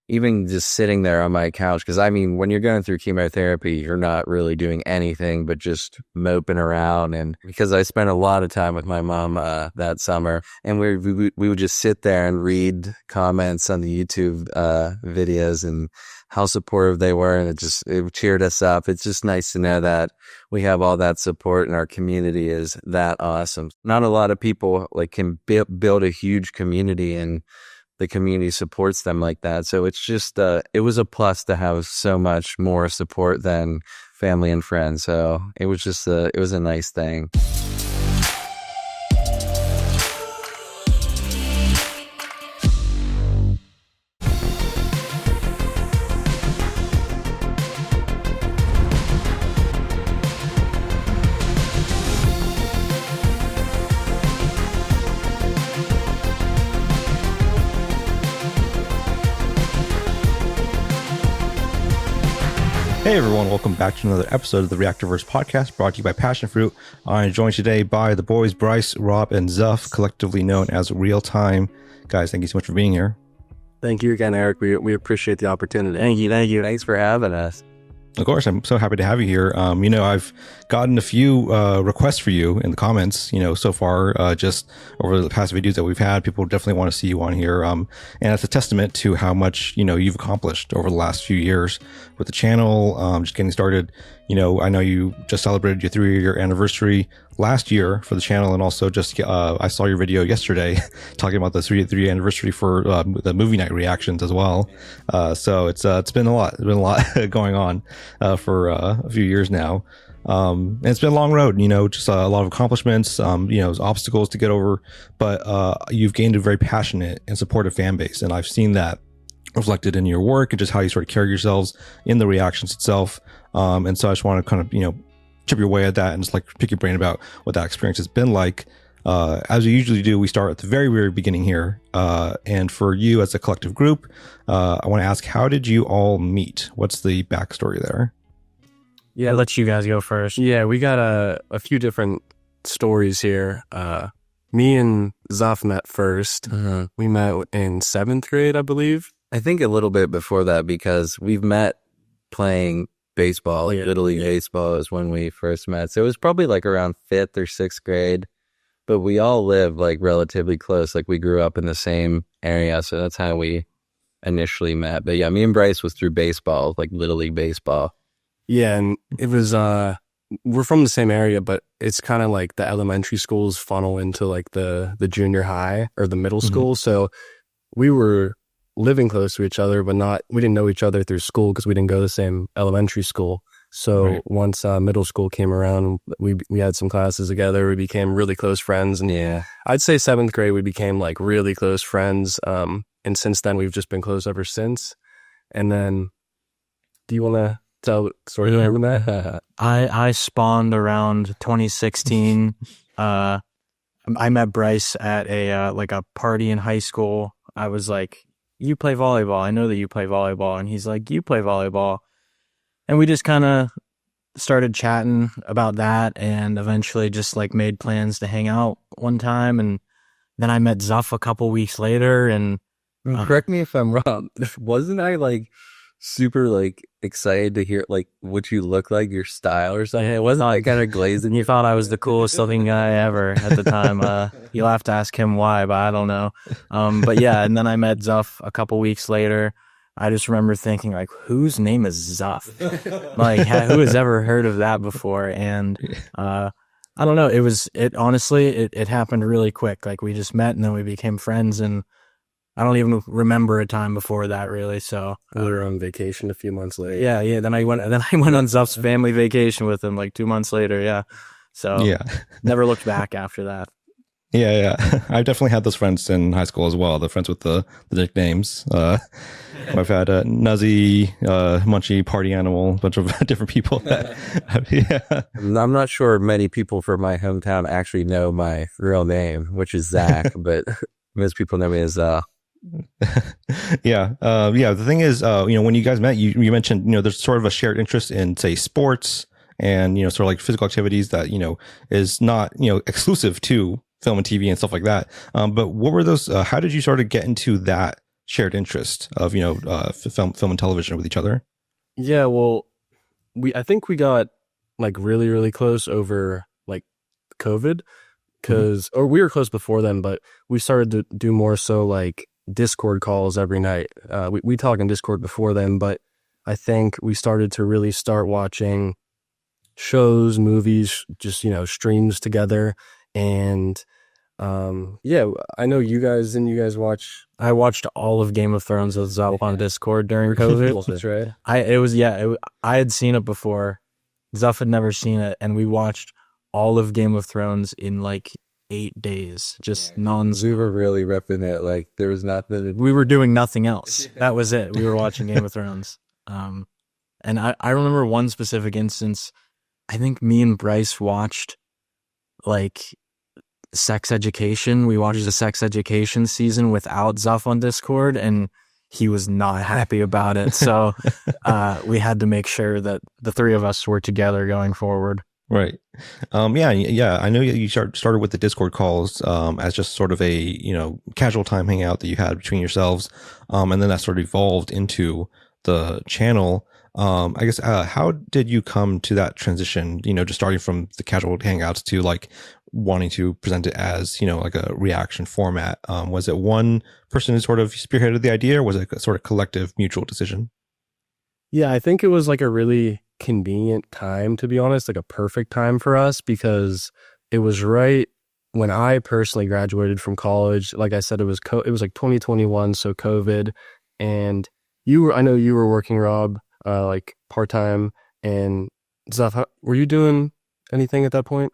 even just sitting there on my couch, because I mean, when you're going through chemotherapy, you're not really doing anything but just moping around. And because I spent a lot of time with my mom that summer, and we would just sit there and read comments on the YouTube videos and how supportive they were, and it cheered us up. It's just nice to know that we have all that support and our community is that awesome. Not a lot of people like can build a huge community and the community supports them like that. So it's just, it was a plus to have so much more support than family and friends. So it was just, it was a nice thing. Hey everyone, welcome back to another episode of the Reactorverse Podcast, brought to you by Passion Fruit. I'm joined today by the boys Bryce, Rob, and Zuff, collectively known as Real-Time. Guys, thank you so much for being here. Thank you again, Eric. We appreciate the opportunity. Thank you. Thanks for having us. Of course, I'm so happy to have you here. I've gotten a few requests for you in the comments, so far, just over the past videos that we've had. People definitely want to see you on here. And it's a testament to how much, you've accomplished over the last few years with the channel, just getting started. I know you just celebrated your 3-year anniversary last year for the channel, and also just I saw your video yesterday talking about the 3-year anniversary for the movie night reactions as well. So it's been a lot. It's been a lot going on for a few years now. And it's been a long road, just a lot of accomplishments, obstacles to get over, but you've gained a very passionate and supportive fan base, and I've seen that reflected in your work and just how you sort of carry yourselves in the reactions itself. And so I just want to kind of, chip your way at that and just like pick your brain about what that experience has been like. As we usually do, we start at the very, very beginning here. And for you as a collective group, I want to ask, how did you all meet? What's the backstory there? Yeah, I'll let you guys go first. Yeah, we got a few different stories here. Me and Zuff met first. Mm-hmm. We met in 7th grade, I believe. I think a little bit before that, because we've met playing baseball, Little League baseball is when we first met. So it was probably like around 5th or 6th grade, but we all lived like relatively close. Like we grew up in the same area. So that's how we initially met. But yeah, me and Bryce was through baseball, like Little League baseball. Yeah, and it was, we're from the same area, but it's kind of like the elementary schools funnel into like the junior high or the middle school. So we were living close to each other, but we didn't know each other through school because we didn't go to the same elementary school. So once middle school came around, we had some classes together. We became really close friends. And yeah, I'd say 7th grade, we became like really close friends. And since then, we've just been close ever since. And then, do you want to tell stories about that? I spawned around 2016. I met Bryce at a party in high school. I was like, you play volleyball. I know that you play volleyball. And he's like, you play volleyball. And we just kind of started chatting about that and eventually just like made plans to hang out one time. And then I met Zuff a couple weeks later. And correct me if I'm wrong. Wasn't I like super like excited to hear like what you look like, your style or something? it wasn't like kind of glazed, and you thought I was the coolest looking guy ever at the time. You'll have to ask him why, but I don't know. But yeah, and then I met Zuff a couple weeks later. I just remember thinking like, whose name is Zuff? Like, who has ever heard of that before? And I don't know. It happened really quick. Like we just met and then we became friends, and I don't even remember a time before that really. So We were on vacation a few months later. Yeah. Then I went on Zuff's family vacation with him like 2 months later. Yeah. So never looked back after that. Yeah. I've definitely had those friends in high school as well. The friends with the nicknames. I've had Nuzzy, Munchie, Party Animal, a bunch of different people. I'm not sure many people from my hometown actually know my real name, which is Zach, but most people know me as The thing is, when you guys met, you mentioned, there's sort of a shared interest in, say, sports and, sort of like physical activities that, is not, exclusive to film and TV and stuff like that. But what were those, how did you sort of get into that shared interest of, film and television with each other? Yeah, well, I think we got like really, really close over like COVID or we were close before then, but we started to do more so like Discord calls every night. We talk in Discord before then, but I think we started to really start watching shows, movies, just, streams together. And yeah, I know you guys watch. I watched all of Game of Thrones with Zuff on Discord during COVID. That's right. I had seen it before. Zuff had never seen it, and we watched all of Game of Thrones in like 8 days, just non-stop. We were really ripping it. Like there was nothing. We were doing nothing else. That was it. We were watching Game of Thrones. And I remember one specific instance. I think me and Bryce watched like Sex Education. We watched the Sex Education season without Zuff on Discord, and he was not happy about it. So we had to make sure that the three of us were together going forward. Right. Yeah. I know you started with the Discord calls as just sort of a, casual time hangout that you had between yourselves. And then that sort of evolved into the channel. I guess, how did you come to that transition, just starting from the casual hangouts to like wanting to present it as, like a reaction format? Was it one person who sort of spearheaded the idea, or was it a sort of collective mutual decision? Yeah, I think it was like a really convenient time, to be honest, like a perfect time for us, because it was right when I personally graduated from college. Like I said, it was like 2021, so COVID, and I know you were working, Rob, like part-time, and Zuff, were you doing anything at that point?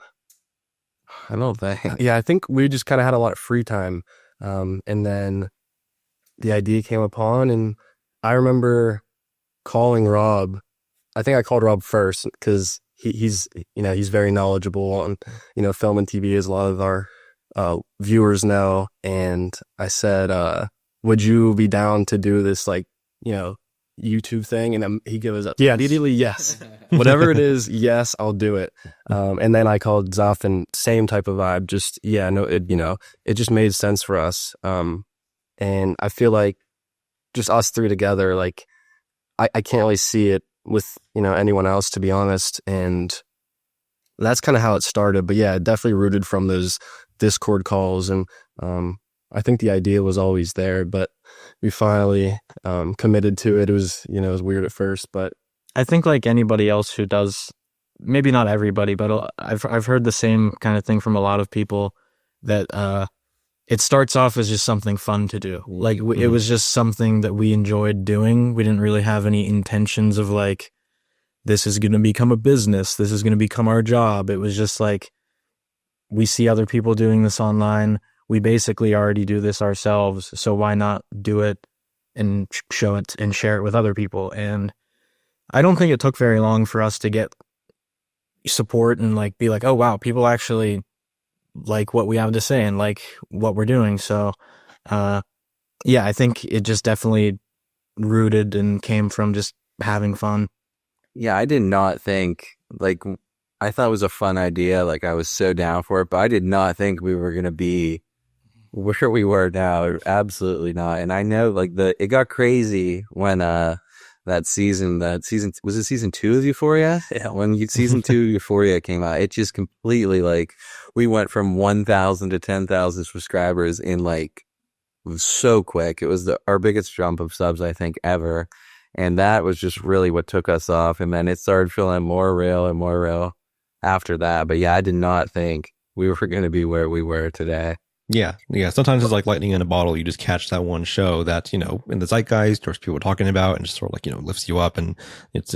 I don't think. Yeah, I think we just kind of had a lot of free time. And then the idea came upon, and I remember calling Rob. I think I called Rob first because he's very knowledgeable on, film and TV, as a lot of our viewers know. And I said, would you be down to do this, like, YouTube thing? And he gives up. Yeah, immediately, yes. Whatever it is, yes, I'll do it. And then I called Zuff, and same type of vibe. Just, it just made sense for us. And I feel like just us three together, like, I can't really see it with, anyone else, to be honest. And that's kind of how it started. But yeah, it definitely rooted from those Discord calls. And I think the idea was always there, but we finally committed to it. It was, it was weird at first, but I think like anybody else who does, maybe not everybody, but I've heard the same kind of thing from a lot of people, that it starts off as just something fun to do. Like it was just something that we enjoyed doing. We didn't really have any intentions of like, this is going to become a business. This is going to become our job. It was just like, we see other people doing this online. We basically already do this ourselves. So why not do it and show it and share it with other people? And I don't think it took very long for us to get support and like be like, oh wow, people actually like what we have to say and like what we're doing. So yeah, I think it just definitely rooted and came from just having fun. Yeah, I did not think, like, I thought it was a fun idea. Like, I was so down for it, but I did not think we were going to be where we were now. Absolutely not. And I know, like, it got crazy when that season, was it season 2 of Euphoria? Yeah, when season 2 of Euphoria came out, it just completely, like, we went from 1,000 to 10,000 subscribers in, like, it was so quick. It was our biggest jump of subs, I think, ever. And that was just really what took us off. And then it started feeling more real and more real after that. But yeah, I did not think we were going to be where we were today. Yeah. Sometimes it's like lightning in a bottle. You just catch that one show that, in the zeitgeist, there's people talking about, and just sort of like, lifts you up, and it's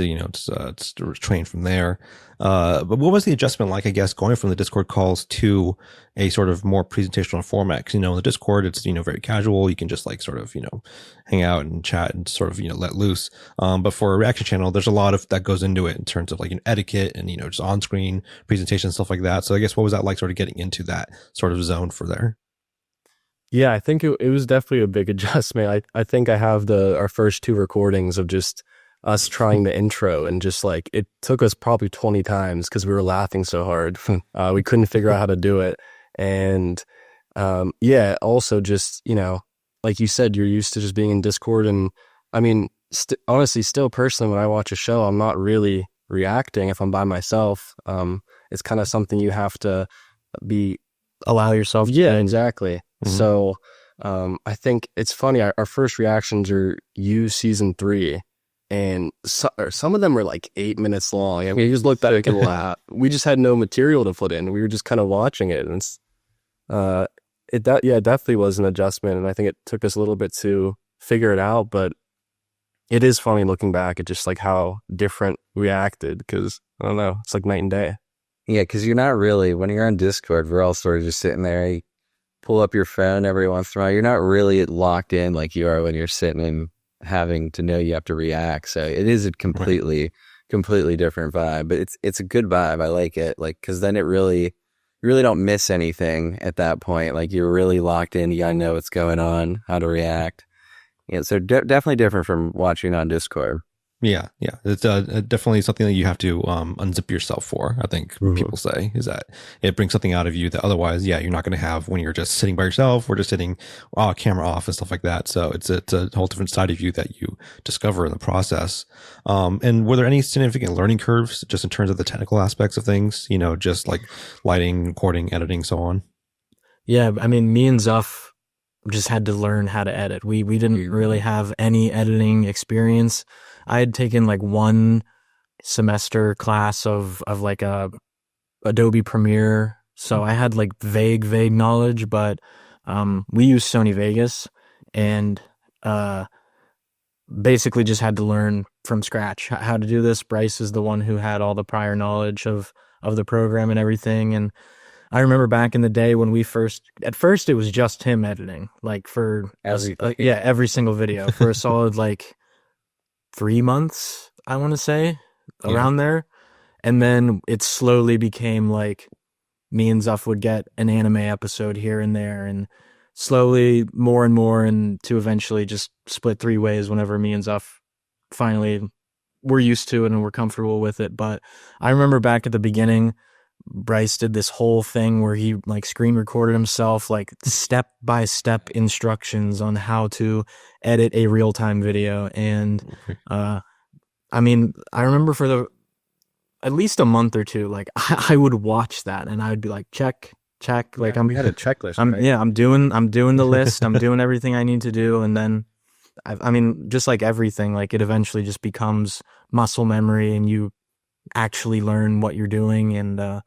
trained from there. But what was the adjustment like, I guess, going from the Discord calls to a sort of more presentational format? Because, in the Discord, it's, very casual. You can just like sort of, hang out and chat and sort of, let loose. But for a reaction channel, there's a lot of that goes into it in terms of like etiquette and, just on-screen presentation, stuff like that. So I guess what was that like, sort of getting into that sort of zone for there? Yeah, I think it was definitely a big adjustment. I think I have our first 2 recordings of just us trying the intro, and just like, it took us probably 20 times because we were laughing so hard. We couldn't figure out how to do it. And yeah, also just, like you said, you're used to just being in Discord. And I mean, honestly, still personally, when I watch a show, I'm not really reacting if I'm by myself. It's kind of something you have to allow yourself to. Yeah, exactly. So I think it's funny. Our first reactions are You season 3. And some of them were like 8 minutes long. And we just looked at it and laughed. We just had no material to put in. We were just kind of watching it. And it definitely was an adjustment. And I think it took us a little bit to figure it out. But it is funny looking back at just like how different we acted. Because I don't know, it's like night and day. Yeah, because you're not really, when you're on Discord, we're all sort of just sitting there. You pull up your phone every once in a while. You're not really locked in like you are when you're sitting and having to know you have to react. So it is a completely different vibe, but it's a good vibe. I like it, like, because then you really don't miss anything at that point. Like, you're really locked in. You gotta know what's going on, how to react. Yeah, so definitely different from watching on Discord. Yeah. It's definitely something that you have to unzip yourself for. I think people say is that it brings something out of you that otherwise, you're not going to have when you're just sitting by yourself or just sitting camera off and stuff like that. So it's a whole different side of you that you discover in the process. And were there any significant learning curves just in terms of the technical aspects of things? Just like lighting, recording, editing, so on. Yeah, I mean, me and Zuff just had to learn how to edit. We didn't really have any editing experience. I had taken like one semester class of like a Adobe Premiere, so I had like vague knowledge, but we used Sony Vegas and basically just had to learn from scratch how to do this. Bryce is the one who had all the prior knowledge of the program and everything. And I remember back in the day when at first it was just him editing, like for every single video for a solid like 3 months, I want to say, around there. And then it slowly became like me and Zuff would get an anime episode here and there, and slowly more and more, and to eventually just split 3 ways whenever me and Zuff finally were used to it and were comfortable with it. But I remember back at the beginning, Bryce did this whole thing where he like screen recorded himself, like step-by-step instructions on how to edit a real-time video. And I mean, I remember for at least a month or two, like I would watch that and I would be like, check. Like we had a checklist. I'm doing the list. I'm doing everything I need to do. And then, I mean, just like everything, like it eventually just becomes muscle memory and you actually learn what you're doing. And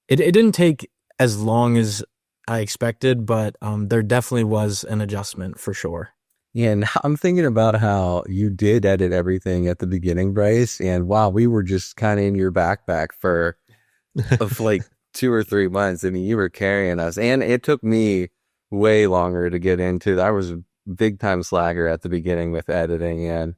it didn't take as long as I expected, but there definitely was an adjustment for sure. Yeah, and I'm thinking about how you did edit everything at the beginning, Bryce, and wow, we were just kind of in your backpack for like 2 or 3 months. I mean, you were carrying us, and it took me way longer to get into. I was a big time slagger at the beginning with editing, and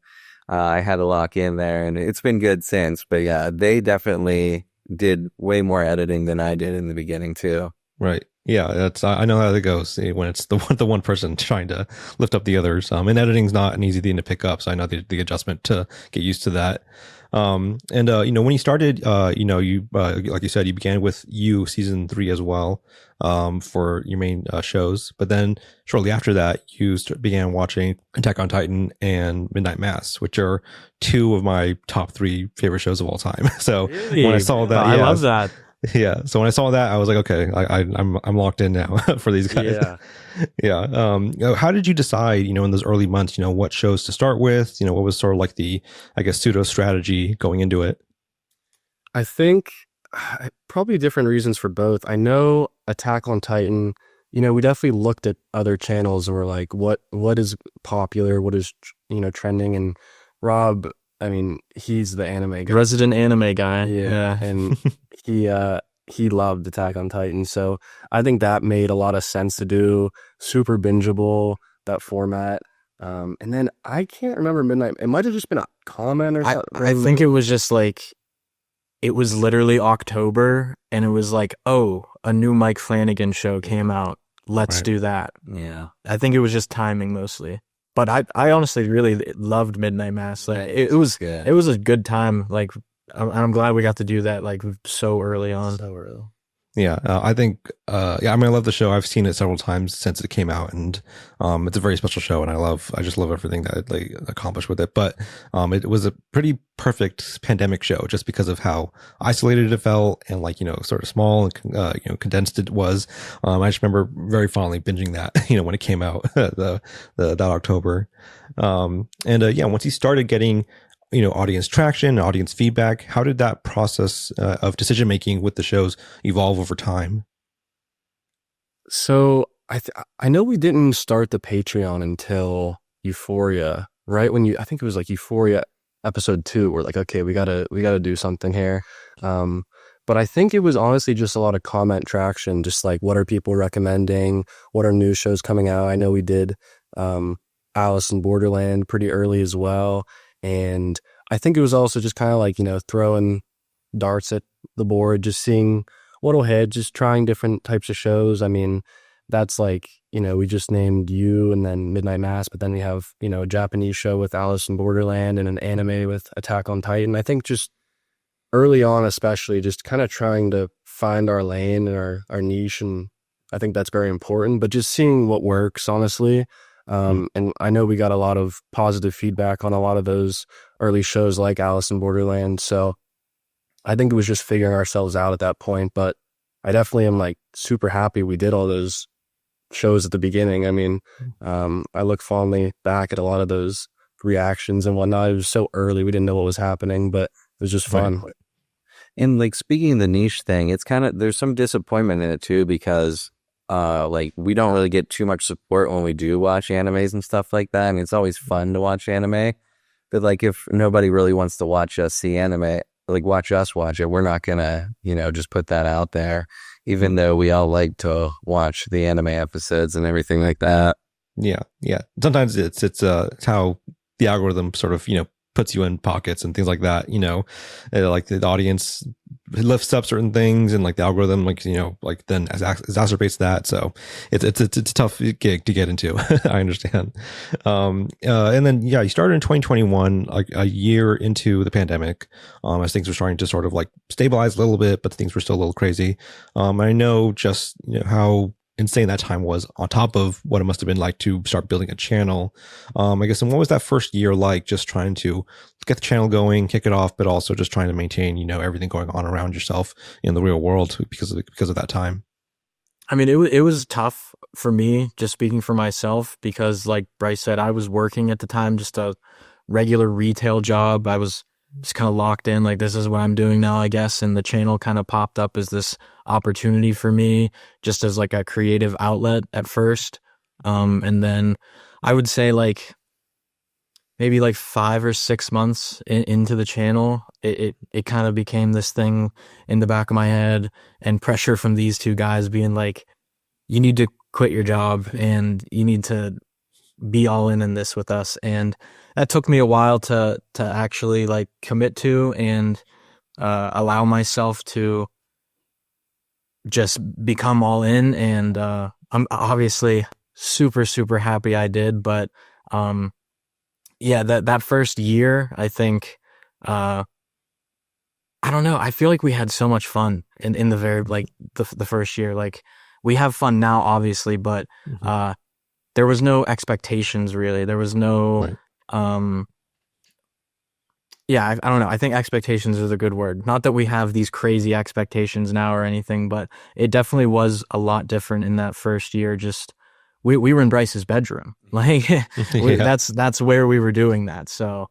I had to lock in there, and it's been good since. But yeah, they definitely did way more editing than I did in the beginning too. Right. Yeah, I know how that goes when it's the one person trying to lift up the others. And editing's not an easy thing to pick up, so I know the adjustment to get used to that. And when you started, you like you said, you began with You season 3 as well, for your main shows. But then shortly after that, you began watching Attack on Titan and Midnight Mass, which are 2 of my top 3 favorite shows of all time. So really? When I saw that, I love that. Yeah. So when I saw that, I was like, okay, I'm locked in now for these guys. Yeah. Yeah. How did you decide, in those early months, what shows to start with? What was sort of like the, I guess, pseudo strategy going into it? I think probably different reasons for both. I know Attack on Titan, we definitely looked at other channels and we're like, what is popular? What is, trending? And Rob, I mean, he's the anime guy. Resident anime guy. Yeah. And he loved Attack on Titan. So I think that made a lot of sense to do. Super bingeable, that format. And then I can't remember Midnight. It might have just been a comment or something. I think it was just like, it was literally October and it was like, oh, a new Mike Flanagan show came out. Let's do that. Yeah. I think it was just timing mostly. But I honestly really loved Midnight Mass. Like it was good. It was a good time. Like I'm glad we got to do that like so early on. So early. Yeah, I think, I mean, I love the show. I've seen it several times since it came out, and it's a very special show, and I just love everything that it like accomplished with it. But it was a pretty perfect pandemic show, just because of how isolated it felt, and like, you know, sort of small and condensed it was. I just remember very fondly binging that, you know, when it came out that October. Yeah, once he started getting, you know, audience traction, audience feedback, how did that process of decision making with the shows evolve over time? So I know we didn't start the Patreon until Euphoria, right? I think it was like Euphoria episode 2. We're like, okay, we gotta do something here. But I think it was honestly just a lot of comment traction, just like, what are people recommending? What are new shows coming out? I know we did Alice in Borderland pretty early as well. And I think it was also just kind of like, you know, throwing darts at the board, just seeing what'll hit, just trying different types of shows. I mean, that's like, you know, we just named You and then Midnight Mass, but then we have, you know, a Japanese show with Alice in Borderland and an anime with Attack on Titan. I think just early on, especially, just kind of trying to find our lane and our niche. And I think that's very important, but just seeing what works, honestly. And I know we got a lot of positive feedback on a lot of those early shows like Alice in Borderland. So I think it was just figuring ourselves out at that point. But I definitely am like super happy we did all those shows at the beginning. I mean, I look fondly back at a lot of those reactions and whatnot. It was so early, we didn't know what was happening, but it was just fun. Right. And like, speaking of the niche thing, it's kind of, there's some disappointment in it too, because like, we don't really get too much support when we do watch animes and stuff like that. I mean, it's always fun to watch anime, but like, if nobody really wants to watch us see anime, like watch us watch it, we're not gonna, you know, just put that out there, even though we all like to watch the anime episodes and everything like that. Yeah. Sometimes it's how the algorithm sort of, you know, puts you in pockets and things like that, you know, like the audience lifts up certain things, and like the algorithm, like, you know, like then exacerbates that. So it's a tough gig to get into. I understand. And then, yeah, you started in 2021, like a year into the pandemic, as things were starting to sort of like stabilize a little bit, but things were still a little crazy. I know just, you know, how insane that time was, on top of what it must have been like to start building a channel. I guess, and what was that first year like, just trying to get the channel going, kick it off, but also just trying to maintain, you know, everything going on around yourself in the real world because of that time? I mean, it was tough for me, just speaking for myself, because like Bryce said, I was working at the time, just a regular retail job. I was just kind of locked in, like, this is what I'm doing now, I guess. And the channel kind of popped up as this opportunity for me, just as like a creative outlet at first. And then I would say like maybe like 5 or 6 months into the channel, it kind of became this thing in the back of my head, and pressure from these two guys being like, you need to quit your job and you need to be all in this with us. And that took me a while to actually like commit to and allow myself to just become all in. And I'm obviously super, super happy I did. But yeah, that first year, I think, I don't know, I feel like we had so much fun in the very, like the first year. Like, we have fun now, obviously, but there was no expectations really. There was no, right. I don't know. I think expectations is a good word. Not that we have these crazy expectations now or anything, but it definitely was a lot different in that first year. Just we were in Bryce's bedroom, like that's where we were doing that. So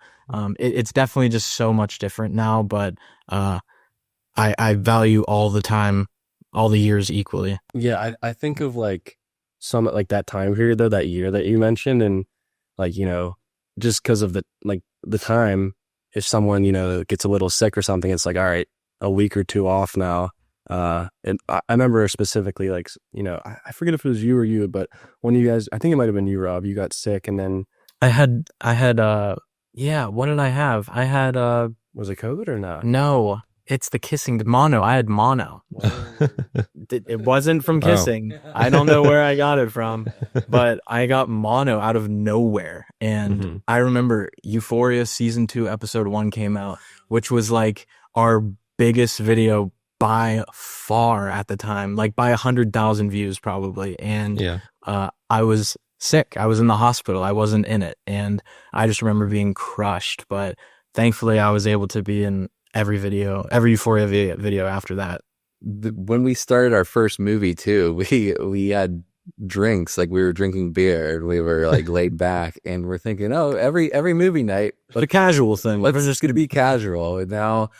it's definitely just so much different now. But I value all the time, all the years equally. Yeah, I think of like some like that time period though, that year that you mentioned, and like, you know, just because of the time, if someone, you know, gets a little sick or something, it's like, all right, a week or two off now. And I remember specifically, like, you know, I forget if it was you or you, but one of you guys, I think it might have been you, Rob, you got sick, and then I had what did I have? I had was it COVID or not? No, it's the kissing, mono. I had mono. It wasn't from kissing. Oh. I don't know where I got it from, but I got mono out of nowhere. And I remember Euphoria season 2 episode 1 came out, which was like our biggest video by far at the time, like by 100,000 views probably. And Yeah. I was sick. I was in the hospital. I wasn't in it. And I just remember being crushed. But thankfully, I was able to be in every Euphoria video after that. When we started our first movie too, we had drinks, like we were drinking beer and we were like laid back and we're thinking, oh, every movie night, But a casual thing. let's just gonna be casual. And now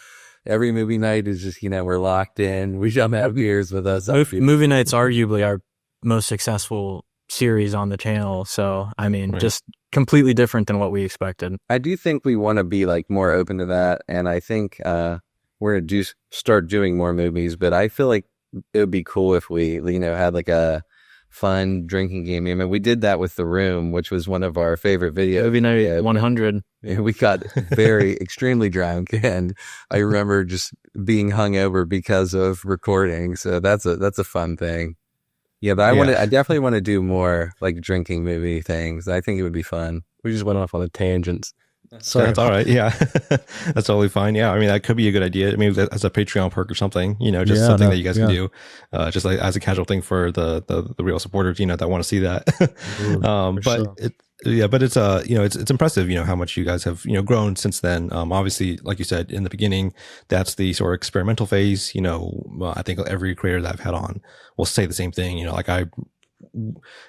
every movie night is just, we're locked in. We don't have beers with us. Movie night's arguably our most successful series on the channel. So, I mean, Right. just completely different than what we expected. I do think we want to be like more open to that, and I think we're gonna start doing more movies. But I feel like it would be cool if we, had like a fun drinking game. I mean, we did that with The Room, which was one of our favorite videos. Movie night 100. We got very extremely drunk, and I remember just being hungover because of recording. So that's a fun thing. Yeah, but I definitely want to do more like drinking movie things. I think it would be fun. We just went off on a tangent. So that's all right. Yeah, that's totally fine. Yeah, I mean, that could be a good idea. I mean, as a Patreon perk or something, just something that you guys can do, just like as a casual thing for the real supporters, that want to see that. But it's it's impressive, how much you guys have, grown since then. Obviously, like you said in the beginning, that's the sort of experimental phase. I think every creator that I've had on will say the same thing.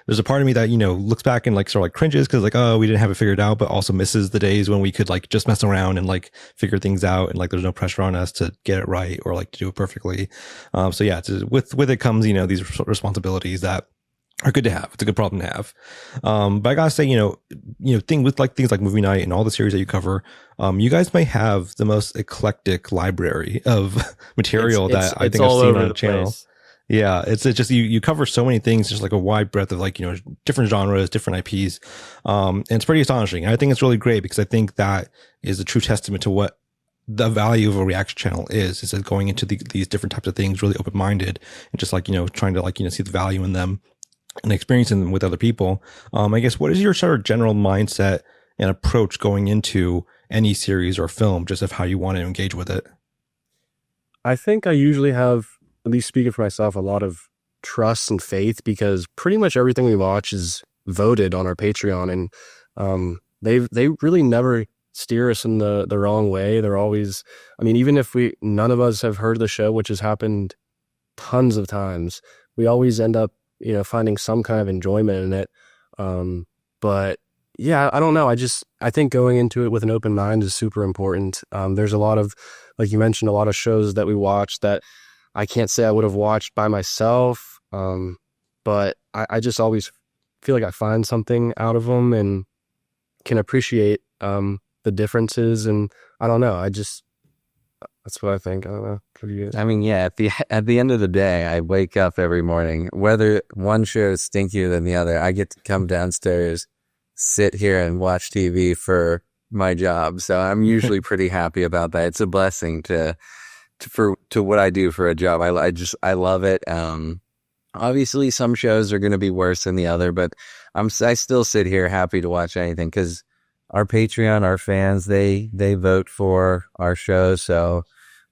There's a part of me that, looks back and like sort of like cringes because like, oh, we didn't have it figured out, but also misses the days when we could like just mess around and like figure things out. And like, there's no pressure on us to get it right or like to do it perfectly. So yeah, with it comes, these responsibilities that are good to have. It's a good problem to have. But I gotta say, things like movie night and all the series that you cover, you guys may have the most eclectic library of material that I think I've seen on the channel. Place. Yeah, it's just you cover so many things, just like a wide breadth of like, different genres, different IPs. And it's pretty astonishing. And I think it's really great because I think that is a true testament to what the value of a reaction channel is that going into these different types of things, really open-minded and just like, trying to like, see the value in them and experiencing them with other people. I guess, what is your sort of general mindset and approach going into any series or film, just of how you want to engage with it? I think I usually have, at least speaking for myself, a lot of trust and faith because pretty much everything we watch is voted on our Patreon, and they really never steer us in the wrong way. They're always, I mean, even if none of us have heard the show, which has happened tons of times, we always end up, finding some kind of enjoyment in it. But yeah, I don't know. I think going into it with an open mind is super important. There's a lot of, like you mentioned, a lot of shows that we watch that I can't say I would have watched by myself. But I just always feel like I find something out of them and can appreciate the differences. And I don't know. That's what I think. I don't know. What do you guys? I mean, yeah, at the end of the day, I wake up every morning, whether one show is stinkier than the other, I get to come downstairs, sit here and watch TV for my job. So I'm usually pretty happy about that. It's a blessing to what I do for a job. I love it. Obviously some shows are going to be worse than the other, but I still sit here happy to watch anything because our Patreon, our fans, they vote for our shows. So,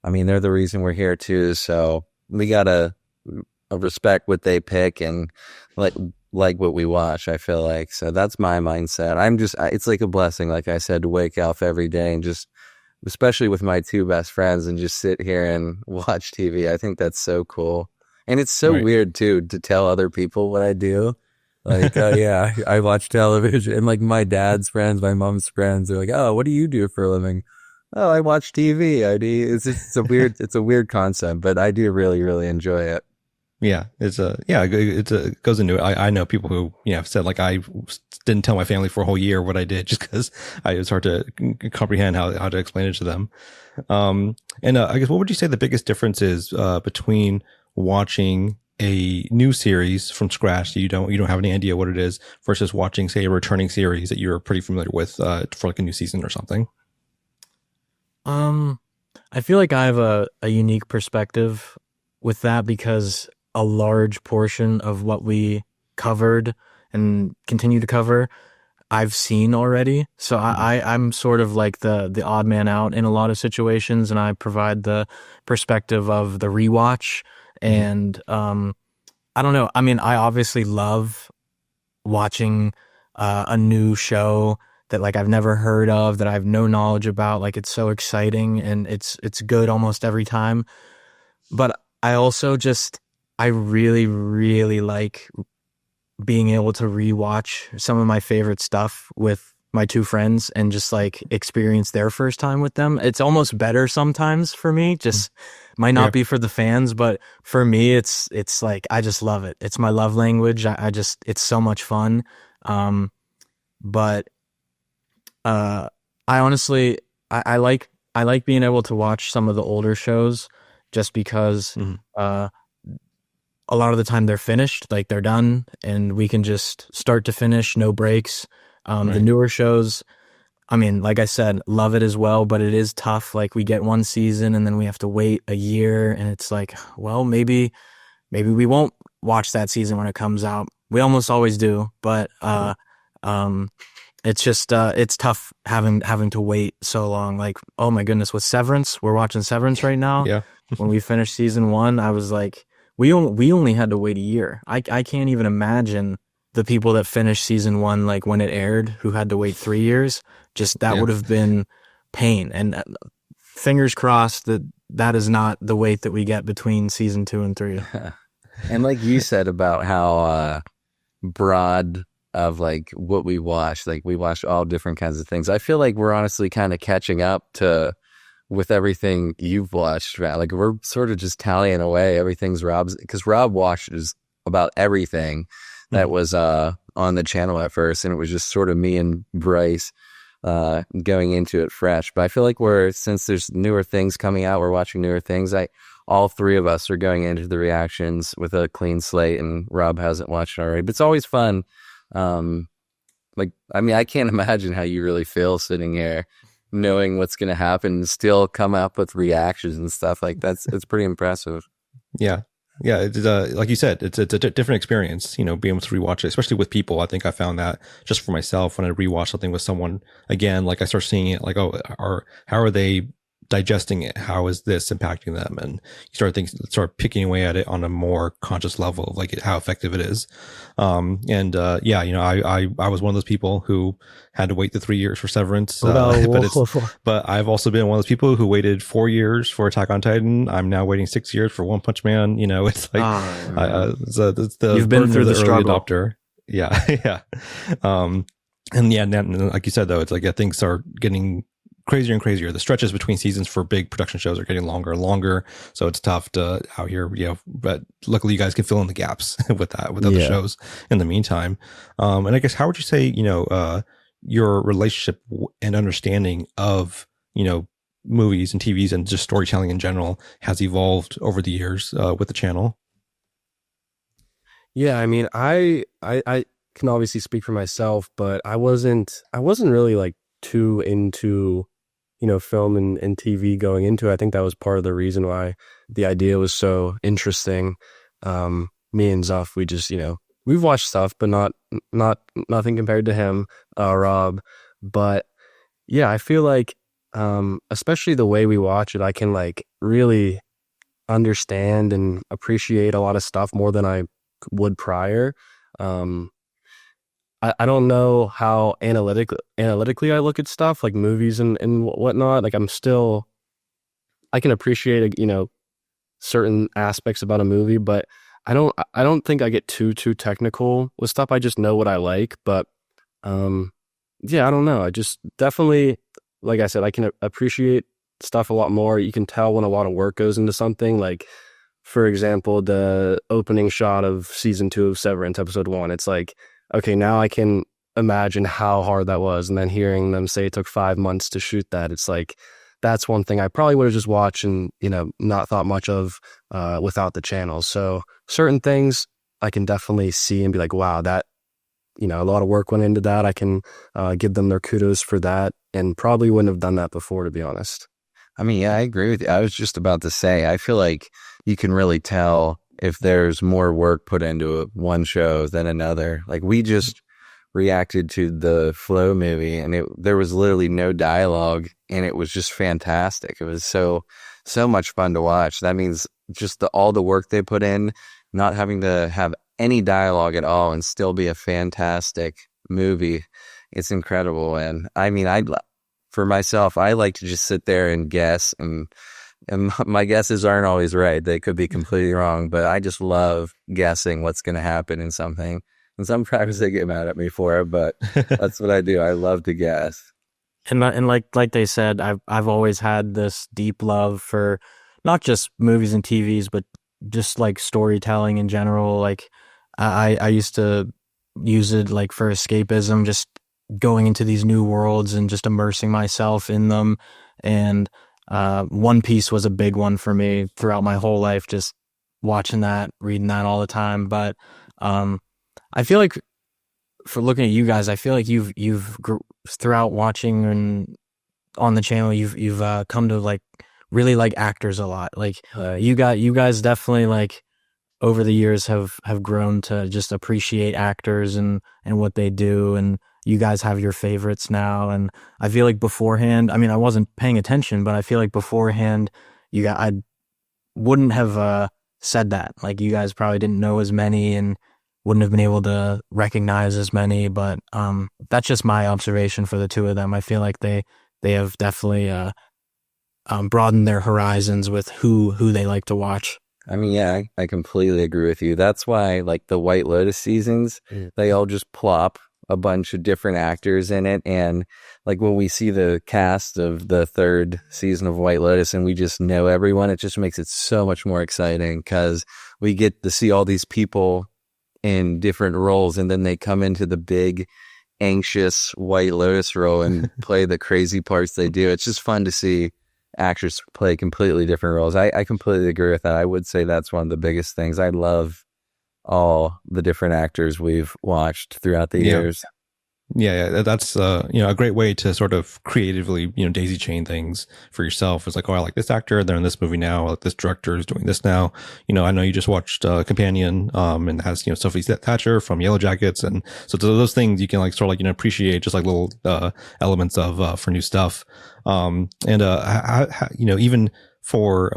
I mean, they're the reason we're here too. So we gotta respect what they pick and like what we watch, I feel like. So that's my mindset. It's like a blessing, like I said, to wake up every day and just, especially with my two best friends, and just sit here and watch TV. I think that's so cool. And it's so weird too, to tell other people what I do. Like, oh yeah, I watch television. And like my dad's friends, my mom's friends, they're like, oh, what do you do for a living? Oh, I watch TV. It's a weird concept, but I do really, really enjoy it. Yeah, it goes into it. I know people who, have said like, I didn't tell my family for a whole year what I did just because it was hard to comprehend how to explain it to them. And I guess, what would you say the biggest difference is between watching a new series from scratch that you don't have any idea what it is versus watching, say, a returning series that you're pretty familiar with for like a new season or something? I feel like I have a unique perspective with that because a large portion of what we covered and continue to cover I've seen already. So I'm sort of like the odd man out in a lot of situations, and I provide the perspective of the rewatch. And I don't know. I mean, I obviously love watching a new show that like I've never heard of, that I have no knowledge about. Like, it's so exciting and it's good almost every time. But I also I really, really like being able to rewatch some of my favorite stuff with my two friends and just like experience their first time with them. It's almost better sometimes for me. Just might not be for the fans, but for me, it's like, I just love it. It's my love language. It's so much fun. But I honestly, I like being able to watch some of the older shows just because a lot of the time they're finished, like they're done, and we can just start to finish, no breaks. The newer shows, I mean, like I said, love it as well, but it is tough. Like, we get one season and then we have to wait a year, and it's like, well, maybe we won't watch that season when it comes out. We almost always do, but it's just it's tough having to wait so long. Like, oh my goodness, with Severance, we're watching Severance right now. Yeah. When we finished season 1, I was like, we only had to wait a year. I can't even imagine the people that finished season 1, like when it aired, who had to wait 3 years. Just that would have been pain. And fingers crossed that is not the wait that we get between season 2 and 3. And like you said about how broad of like what we watch, like we watch all different kinds of things. I feel like we're honestly kind of catching up with everything you've watched, Matt. Like, we're sort of just tallying away everything's Rob's, because Rob watches about everything that was on the channel at first, and it was just sort of me and Bryce going into it fresh. But I feel like since there's newer things coming out, we're watching newer things. All three of us are going into the reactions with a clean slate, and Rob hasn't watched it already. But it's always fun. Like, I mean, I can't imagine how you really feel sitting here knowing what's going to happen and still come up with reactions and stuff. Like, it's pretty impressive. Yeah. It's like you said, it's a different experience, being able to rewatch it, especially with people. I think I found that just for myself, when I rewatch something with someone again, like I start seeing it like, oh, how are they digesting it? How is this impacting them? And you start picking away at it on a more conscious level of like how effective it is. I was one of those people who had to wait the 3 years for Severance. But I've also been one of those people who waited 4 years for Attack on Titan. I'm now waiting 6 years for One Punch Man. It's like, it's the you've been through the struggle. Adopter. Yeah. Yeah. And like you said, though, it's like, things are getting crazier and crazier. The stretches between seasons for big production shows are getting longer and longer, so it's tough to out here. But luckily, you guys can fill in the gaps with other shows in the meantime. And I guess, how would you say your relationship and understanding of movies and TVs and just storytelling in general has evolved over the years with the channel? Yeah, I mean, I can obviously speak for myself, but I wasn't really like too into film and TV going into it. I think that was part of the reason why the idea was so interesting. Me and Zuff, we just, we've watched stuff, but nothing compared to him, Rob. But yeah, I feel like, especially the way we watch it, I can like really understand and appreciate a lot of stuff more than I would prior. I don't know how analytically I look at stuff like movies and whatnot. Like, I can appreciate, certain aspects about a movie, but I don't think I get too technical with stuff. I just know what I like. But yeah, I don't know. I just definitely, like I said, I can appreciate stuff a lot more. You can tell when a lot of work goes into something. Like, for example, the opening shot of season 2 of Severance, episode 1. It's like, okay, now I can imagine how hard that was. And then hearing them say it took 5 months to shoot that, it's like, that's one thing I probably would have just watched and, not thought much of without the channel. So certain things I can definitely see and be like, wow, that, a lot of work went into that. I can give them their kudos for that, and probably wouldn't have done that before, to be honest. I mean, yeah, I agree with you. I was just about to say, I feel like you can really tell if there's more work put into one show than another. Like, we reacted to the Flow movie, and there was literally no dialogue, and it was just fantastic. It was so much fun to watch. That means just all the work they put in, not having to have any dialogue at all and still be a fantastic movie. It's incredible. And I mean, for myself, I like to just sit there and guess, and my guesses aren't always right. They could be completely wrong, but I just love guessing what's going to happen in something. And sometimes they get mad at me for it, but that's what I do. I love to guess. And like they said, I've always had this deep love for not just movies and TVs, but just like storytelling in general. Like I used to use it like for escapism, just going into these new worlds and just immersing myself in them. And One Piece was a big one for me throughout my whole life, just watching that, reading that all the time. But I feel like, for looking at you guys, I feel like you've throughout watching and on the channel, you've come to like really like actors a lot. Like you guys definitely like over the years have grown to just appreciate actors and what they do, and you guys have your favorites now. And I feel like beforehand, I mean, I wasn't paying attention, but I feel like beforehand, I wouldn't have said that. Like you guys probably didn't know as many and wouldn't have been able to recognize as many. But that's just my observation for the two of them. I feel like they have definitely broadened their horizons with who they like to watch. I mean, yeah, I completely agree with you. That's why, like, the White Lotus seasons, they all just plop a bunch of different actors in it. And like when we see the cast of the third season of White Lotus and we just know everyone, it just makes it so much more exciting because we get to see all these people in different roles, and then they come into the big anxious White Lotus role and play the crazy parts they do. It's just fun to see actors play completely different roles. I completely agree with that. I would say that's one of the biggest things. I love all the different actors we've watched throughout the years. Yeah, that's a great way to sort of creatively daisy chain things for yourself. It's like, oh, I like this actor, they're in this movie now. I like this director is doing this now. I know you just watched Companion, and it has Sophie Thatcher from Yellow Jackets, and so those things you can like sort of like appreciate just like little elements of for new stuff. Even for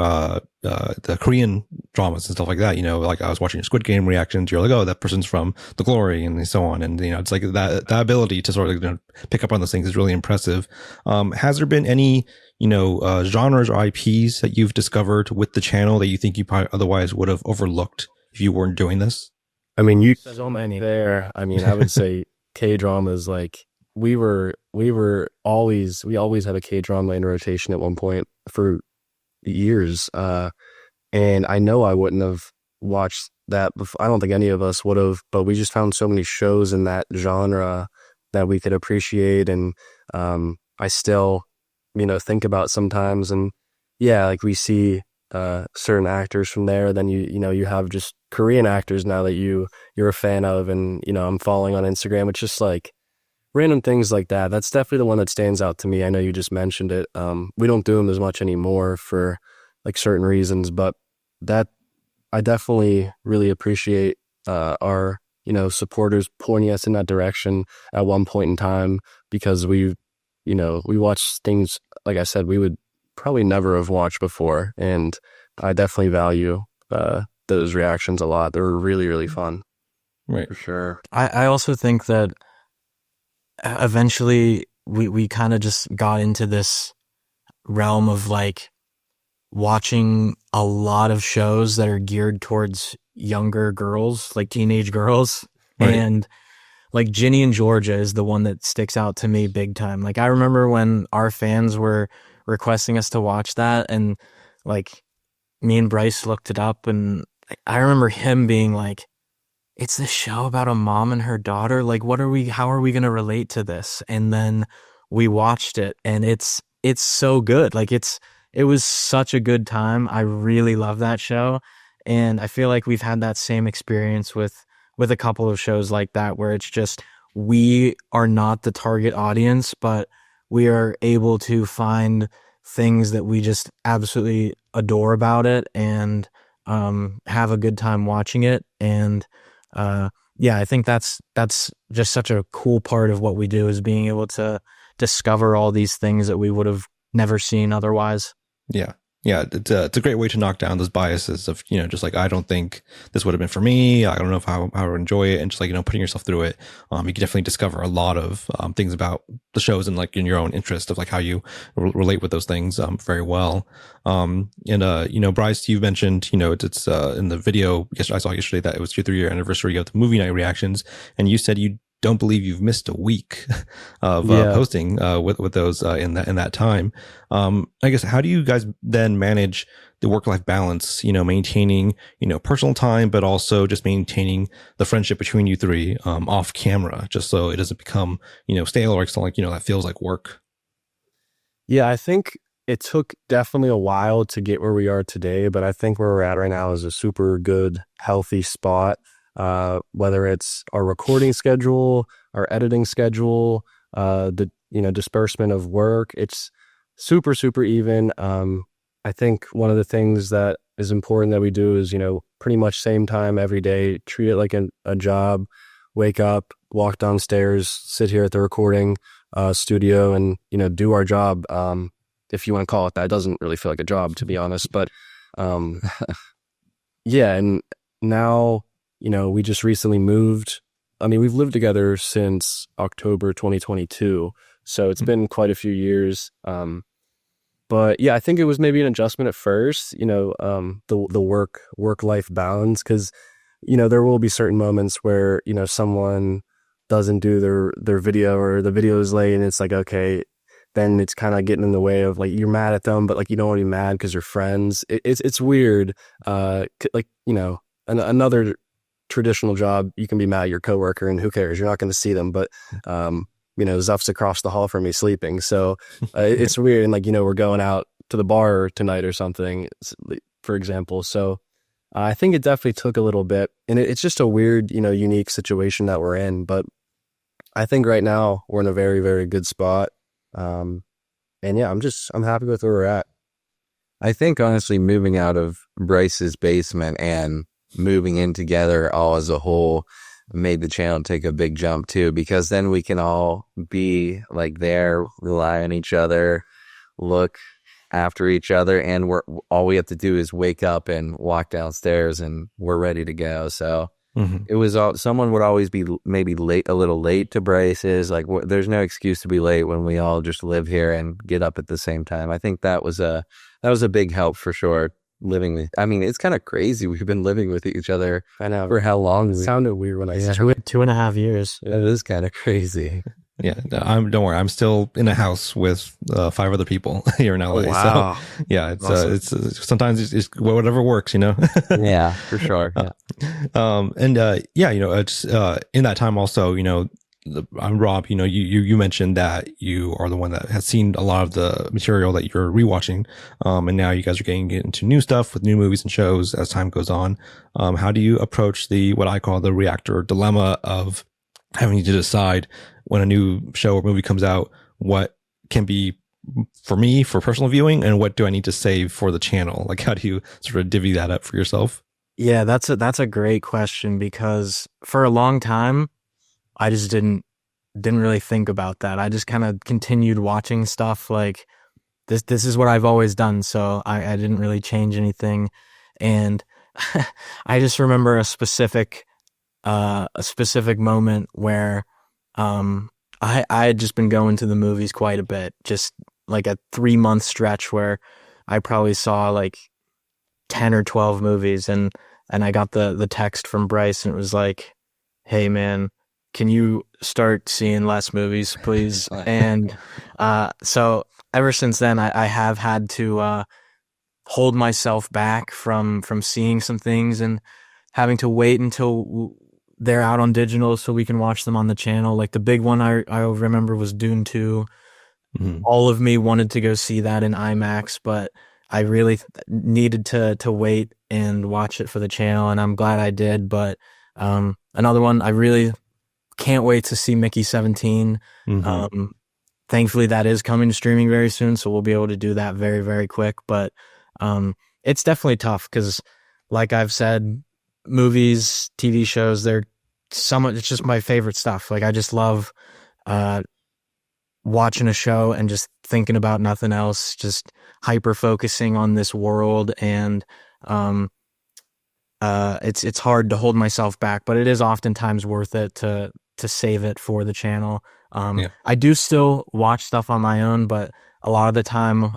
the Korean dramas and stuff like that, like I was watching Squid Game reactions, you're like, oh, that person's from The Glory, and so on. And, it's like that ability to sort of pick up on those things is really impressive. Has there been any, genres or IPs that you've discovered with the channel that you think you probably otherwise would have overlooked if you weren't doing this? I mean, so many there. I mean, I would say K-dramas, like we always had a K-drama in rotation at one point for years, and I know I wouldn't have watched that before. I don't think any of us would have, but we just found so many shows in that genre that we could appreciate, and I still think about sometimes. And yeah, like we see certain actors from there, then you have just Korean actors now that you're a fan of, and I'm following on Instagram. It's just like random things like that. That's definitely the one that stands out to me. I know you just mentioned it. We don't do them as much anymore for like certain reasons, but that I definitely really appreciate our supporters pointing us in that direction at one point in time, because we watched things, like I said, we would probably never have watched before, and I definitely value those reactions a lot. They're really, really fun. Right, for sure. I also think that eventually we kind of just got into this realm of like watching a lot of shows that are geared towards younger girls, like teenage girls. Right. And like Ginny and Georgia is the one that sticks out to me big time. Like I remember when our fans were requesting us to watch that, and like me and Bryce looked it up, and I remember him being like, it's this show about a mom and her daughter. Like, how are we going to relate to this? And then we watched it, and it's so good. Like it was such a good time. I really love that show. And I feel like we've had that same experience with a couple of shows like that, where it's just, we are not the target audience, but we are able to find things that we just absolutely adore about it, and have a good time watching it. And yeah, I think that's just such a cool part of what we do, is being able to discover all these things that we would have never seen otherwise. Yeah. Yeah, it's a great way to knock down those biases of, just like, I don't think this would have been for me. I don't know if I would enjoy it. And just like, putting yourself through it, you can definitely discover a lot of things about the shows and like in your own interest of like how you relate with those things very well. Bryce, you mentioned, it's in the video I saw yesterday that it was your 3-year anniversary of the movie night reactions. And you said you don't believe you've missed a week of posting with those in that time. I guess, how do you guys then manage the work-life balance, maintaining, personal time, but also just maintaining the friendship between you three off camera, just so it doesn't become, stale or something like, that feels like work? Yeah, I think it took definitely a while to get where we are today, but I think where we're at right now is a super good, healthy spot. Whether it's our recording schedule, our editing schedule, the disbursement of work, it's super, super even. I think one of the things that is important that we do is, pretty much same time every day, treat it like a job, wake up, walk downstairs, sit here at the recording studio and, do our job. If you want to call it that. It doesn't really feel like a job, to be honest, but yeah. And now, we just recently moved. I mean, we've lived together since October 2022, so it's been quite a few years. But yeah, I think it was maybe an adjustment at first, the work-life balance, because, there will be certain moments where, someone doesn't do their video or the video is late and it's like, okay, then it's kind of getting in the way of like, you're mad at them, but like, you don't want to be mad because you're friends. It's weird. Another traditional job, you can be mad at your coworker and who cares? You're not going to see them, but Zuff's across the hall from me sleeping, so it's weird. And like, we're going out to the bar tonight or something, for example. So I think it definitely took a little bit, and it's just a weird, unique situation that we're in. But I think right now we're in a very, very good spot. And yeah, I'm happy with where we're at. I think honestly, moving out of Bryce's basement and moving in together all as a whole made the channel take a big jump too, because then we can all be like there, rely on each other, look after each other, and all we have to do is wake up and walk downstairs and we're ready to go. So it was someone would always be maybe a little late to Bryce's, like there's no excuse to be late when we all just live here and get up at the same time. I think that was a big help for sure. It's kind of crazy. We've been living with each other. I know. For how long? It sounded weird when I said 2.5 years. It is kind of crazy. Yeah, don't worry. I'm still in a house with 5 other people here in LA. Oh, wow. So yeah, it's awesome. It's sometimes it's whatever works, Yeah, for sure. Yeah. It's in that time also, I'm Rob. You mentioned that you are the one that has seen a lot of the material that you're rewatching, and now you guys are getting into new stuff with new movies and shows as time goes on. How do you approach what I call the reactor dilemma of having to decide when a new show or movie comes out, what can be for me for personal viewing, and what do I need to save for the channel? Like, how do you sort of divvy that up for yourself? Yeah, that's a great question, because for a long time, I just didn't really think about that. I just kind of continued watching stuff like this is what I've always done. So I didn't really change anything. And I just remember a specific moment where I had just been going to the movies quite a bit, just like a 3-month stretch where I probably saw like 10 or 12 movies, and I got the text from Bryce, and it was like, hey man, can you start seeing less movies, please? And so ever since then, I have had to hold myself back from seeing some things and having to wait until they're out on digital so we can watch them on the channel. Like the big one I remember was Dune 2. Mm-hmm. All of me wanted to go see that in IMAX, but I really needed to wait and watch it for the channel, and I'm glad I did. But another one, I really can't wait to see Mickey 17. Mm-hmm. Thankfully, that is coming to streaming very soon, so we'll be able to do that very, very quick. But it's definitely tough because, like I've said, movies, TV shows, they're it's just my favorite stuff. Like I just love watching a show and just thinking about nothing else, just hyper focusing on this world. And it's hard to hold myself back, but it is oftentimes worth it to save it for the channel. I do still watch stuff on my own, but a lot of the time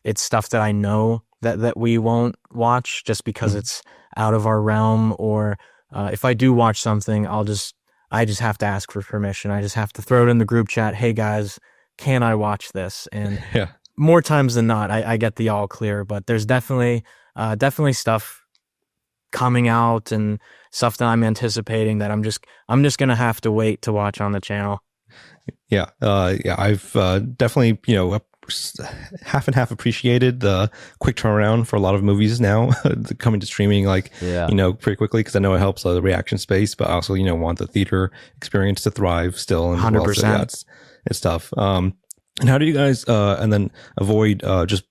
it's stuff that I know that we won't watch just because it's out of our realm. Or if I do watch something, I just have to ask for permission. I just have to throw it in the group chat. Hey guys, can I watch this? And more times than not, I get the all clear, but there's definitely stuff coming out and stuff that I'm anticipating that I'm just going to have to wait to watch on the channel. I've definitely, half and half appreciated the quick turnaround for a lot of movies now coming to streaming, pretty quickly, because I know it helps the reaction space, but I also, want the theater experience to thrive still. And 100%. So it's tough. And how do you guys, and then avoid just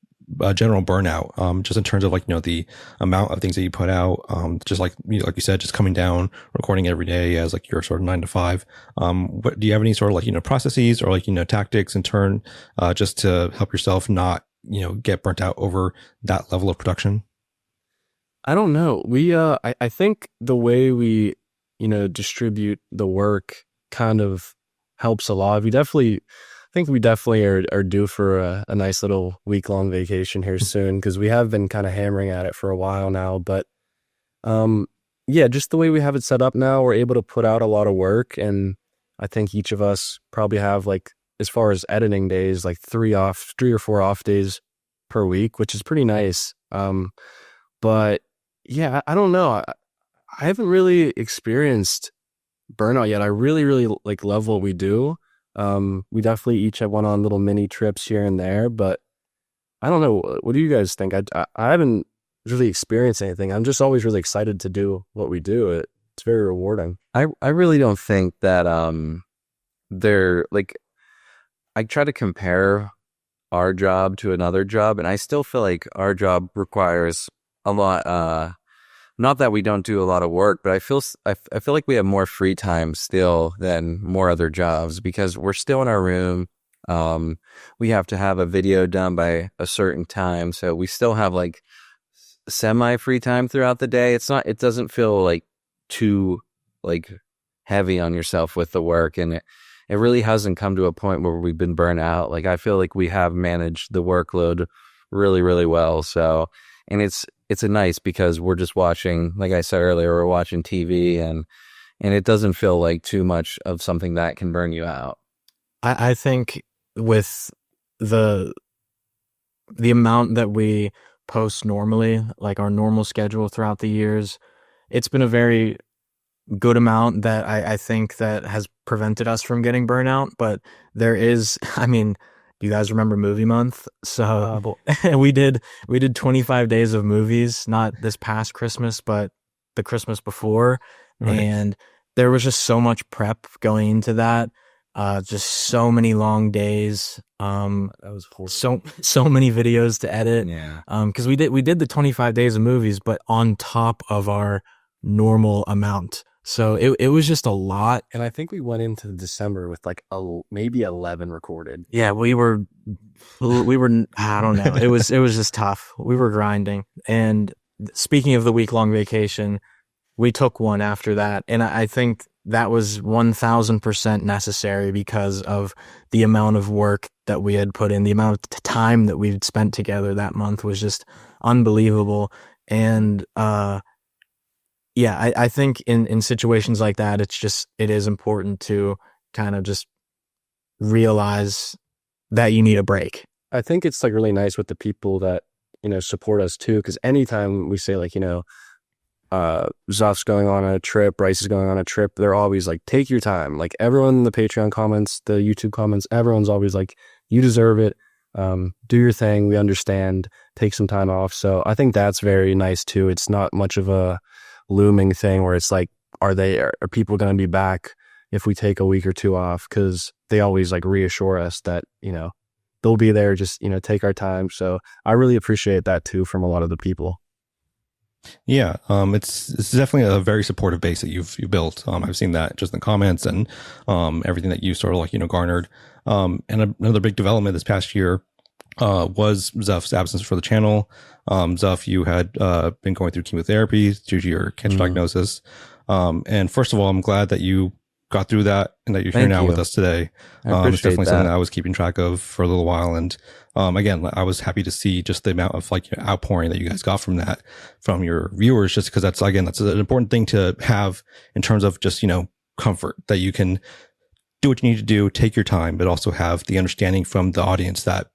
general burnout, just in terms of the amount of things that you put out, just like you said, just coming down, recording every day as your sort of 9 to 5. What do you have any sort of processes or tactics in turn, just to help yourself not get burnt out over that level of production? I don't know. We I think the way we distribute the work kind of helps a lot. I think we definitely are due for a nice little week-long vacation here soon, because we have been kind of hammering at it for a while now. But just the way we have it set up now, we're able to put out a lot of work, and I think each of us probably have as far as editing days, 3 or 4 off days per week, which is pretty nice. But yeah, I don't know. I haven't really experienced burnout yet. I really, really love what we do. We definitely each have went on little mini trips here and there, but I don't know. What do you guys think? I haven't really experienced anything. I'm just always really excited to do what we do. It's very rewarding. I really don't think that they're I try to compare our job to another job, and I still feel like our job requires a lot. Not that we don't do a lot of work, but I feel like we have more free time still than more other jobs, because we're still in our room. We have to have a video done by a certain time, so we still have semi free time throughout the day. It doesn't feel too heavy on yourself with the work, and it really hasn't come to a point where we've been burnt out. I feel like we have managed the workload really, really well. So, and it's a nice, because we're just watching, like I said earlier, we're watching TV, and it doesn't feel like too much of something that can burn you out. I think with the amount that we post normally, our normal schedule throughout the years, it's been a very good amount that I think that has prevented us from getting burnout. But there is, you guys remember movie month? So we did 25 days of movies, not this past Christmas, but the Christmas before. Right. And there was just so much prep going into that. Just so many long days. That was horrible. So many videos to edit. Yeah. Because we did the 25 days of movies, but on top of our normal amount. So it was just a lot. And I think we went into December with maybe 11 recorded. Yeah, we were, I don't know. It was just tough. We were grinding. And speaking of the week-long vacation, we took one after that. And I think that was 1000% necessary, because of the amount of work that we had put in, the amount of time that we'd spent together that month was just unbelievable. And, I think in situations like that, it is important to kind of just realize that you need a break. I think it's really nice with the people that, support us too. Because anytime we say Zuff's going on a trip, Bryce is going on a trip, they're always take your time. Everyone in the Patreon comments, the YouTube comments, everyone's always you deserve it. Do your thing. We understand. Take some time off. So I think that's very nice too. It's not much of a looming thing where it's are people going to be back if we take a week or 2 off? Because they always reassure us that they'll be there, just take our time. So I really appreciate that too from a lot of the people. Yeah, it's definitely a very supportive base that you've built. I've seen that just in the comments and everything that you sort of like garnered. And another big development this past year was Zuff's absence for the channel. Zuff, you had been going through chemotherapy due to your cancer diagnosis. And first of all, I'm glad that you got through that and that you're here now with us today. It's definitely something that I was keeping track of for a little while. And again, I was happy to see just the amount of outpouring that you guys got from that, from your viewers, just because that's an important thing to have in terms of just, comfort, that you can do what you need to do, take your time, but also have the understanding from the audience that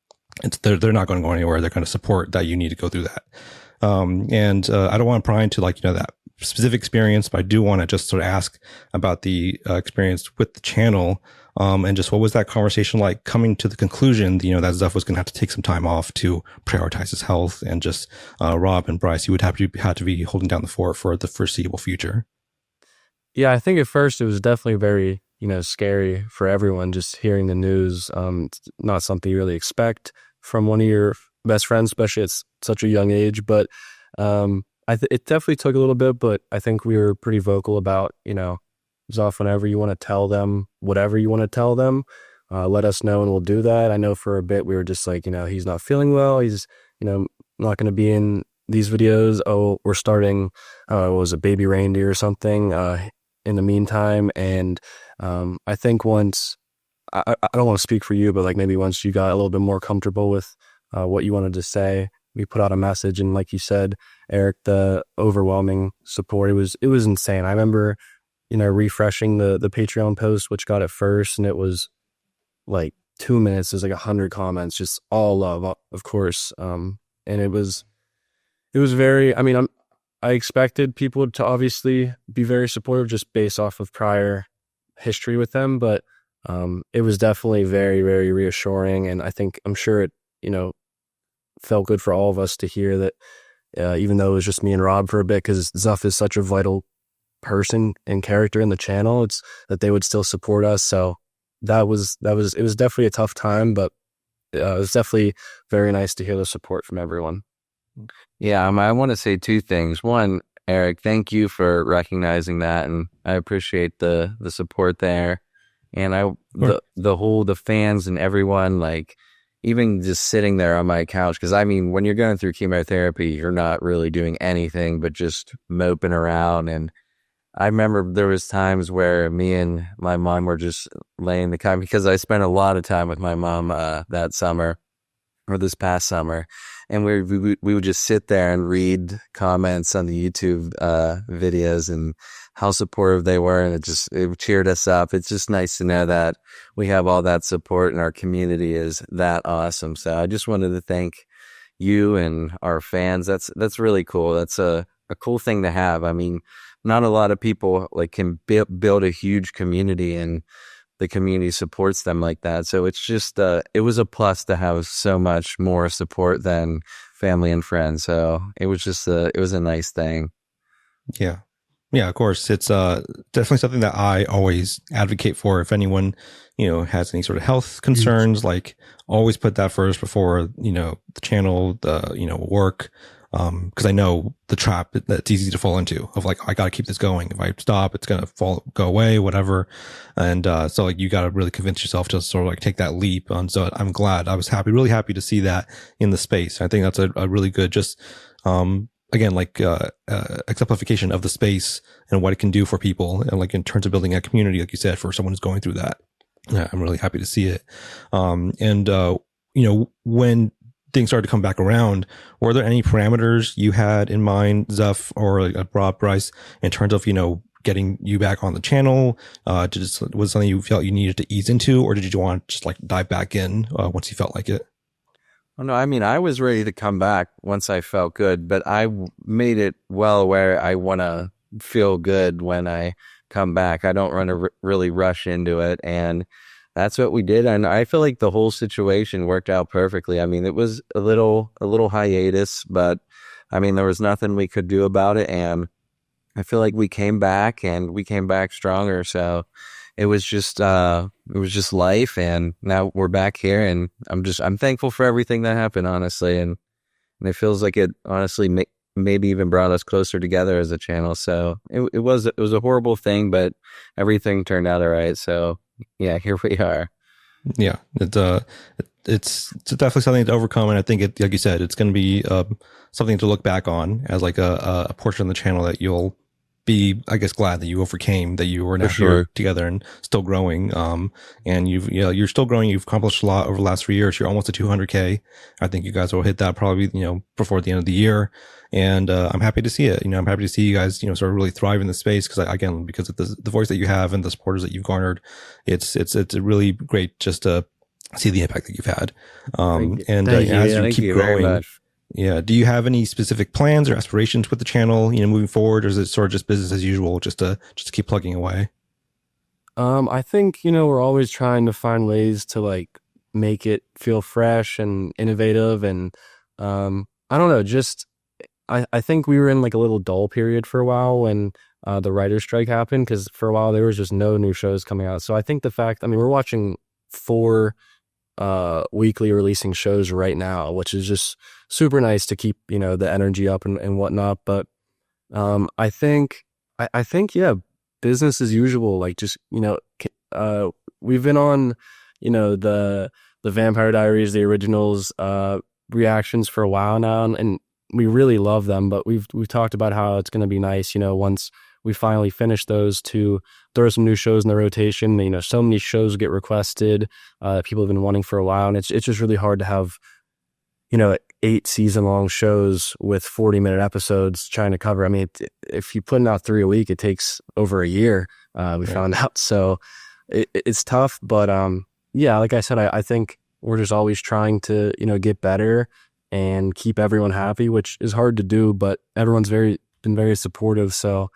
they're not going to go anywhere. They're going to support that you need to go through that. And I don't want to pry into that specific experience, but I do want to just sort of ask about the experience with the channel, and just what was that conversation like coming to the conclusion, that Zuff was going to have to take some time off to prioritize his health, and just Rob and Bryce, you would have to be holding down the fort for the foreseeable future. Yeah, I think at first it was definitely very, scary for everyone just hearing the news. It's not something you really expect from one of your best friends, especially at such a young age. But it definitely took a little bit, but I think we were pretty vocal about, Zuff, whenever you want to tell them, whatever you want to tell them, let us know and we'll do that. I know for a bit we were just like, he's not feeling well. He's, not going to be in these videos. Oh, we're starting, what was it, Baby Reindeer or something in the meantime. And I think once, I don't want to speak for you, but maybe once you got a little bit more comfortable with what you wanted to say, we put out a message, and like you said, Eric, the overwhelming support, it was insane. I remember, refreshing the Patreon post, which got it first, and it was 2 minutes. There's 100 comments, just all love, of course. And it was very, I expected people to obviously be very supportive just based off of prior history with them, but it was definitely very, very reassuring. And I'm sure it, felt good for all of us to hear that, even though it was just me and Rob for a bit, because Zuff is such a vital person and character in the channel, it's that they would still support us. So it was definitely a tough time, but it was definitely very nice to hear the support from everyone. Yeah, I want to say two things. One, Eric, thank you for recognizing that, and I appreciate the support there. And the fans and everyone, even just sitting there on my couch, because when you're going through chemotherapy, you're not really doing anything but just moping around. And I remember there was times where me and my mom were just laying the couch, because I spent a lot of time with my mom that summer, or this past summer, and we would just sit there and read comments on the YouTube videos and how supportive they were, and it cheered us up. It's just nice to know that we have all that support and our community is that awesome. So I just wanted to thank you and our fans. That's really cool. That's a cool thing to have. Not a lot of people can build a huge community, and the community supports them like that. So it's just it was a plus to have so much more support than family and friends. So it was just it was a nice thing. Yeah, of course. It's definitely something that I always advocate for. If anyone, has any sort of health concerns, always put that first before, the channel, the, work. Because I know the trap that's easy to fall into of I got to keep this going. If I stop, it's going to go away, whatever. And so you got to really convince yourself to sort of take that leap. And so I'm glad, I was really happy to see that in the space. I think that's a really good, just, again, exemplification of the space and what it can do for people, and in terms of building a community, like you said, for someone who's going through that. Yeah, I'm really happy to see it. When things started to come back around, were there any parameters you had in mind, Zuff or Rob, Bryce, in terms of getting you back on the channel? Was it something you felt you needed to ease into, or did you want to just dive back in once you felt like it? Oh, no, I was ready to come back once I felt good, but I made it well aware I want to feel good when I come back. I don't want to really rush into it, and that's what we did. And I feel like the whole situation worked out perfectly. It was a little hiatus, but there was nothing we could do about it, and I feel like we came back, and we came back stronger. So it was just life, and now we're back here, and I'm thankful for everything that happened, honestly, and it feels like it honestly maybe even brought us closer together as a channel. So it was a horrible thing, but everything turned out all right. So yeah, here we are. Yeah, it's definitely something to overcome, and I think it, like you said, it's going to be something to look back on as like a portion of the channel that you'll be, I guess, glad that you overcame, that you were now here together and still growing. And you're still growing. You've accomplished a lot over the last 3 years. You're almost at 200K. I think you guys will hit that probably, before the end of the year. And I'm happy to see it. I'm happy to see you guys, sort of really thrive in the space because of the voice that you have and the supporters that you've garnered, it's really great just to see the impact that you've had. As you keep growing. Yeah. Do you have any specific plans or aspirations with the channel, moving forward, or is it sort of just business as usual, just to keep plugging away? I think, we're always trying to find ways to like make it feel fresh and innovative. And, I don't know, I think we were in like a little dull period for a while when, the writer's strike happened, because for a while there was just no new shows coming out. So I think we're watching 4 weekly releasing shows right now, which is just super nice to keep the energy up and whatnot. But I think yeah, business as usual. Like just we've been on the Vampire Diaries, the originals reactions for a while now, and we really love them. But we've talked about how it's going to be nice once we finally finish those to throw some new shows in the rotation. So many shows get requested, people have been wanting for a while, and it's just really hard to have 8 season-long shows with 40-minute episodes trying to cover. I mean, if you're putting out 3 a week, it takes over a year, we found out. So it's tough, but yeah, like I said, I think we're just always trying to get better and keep everyone happy, which is hard to do, but everyone's been very supportive. So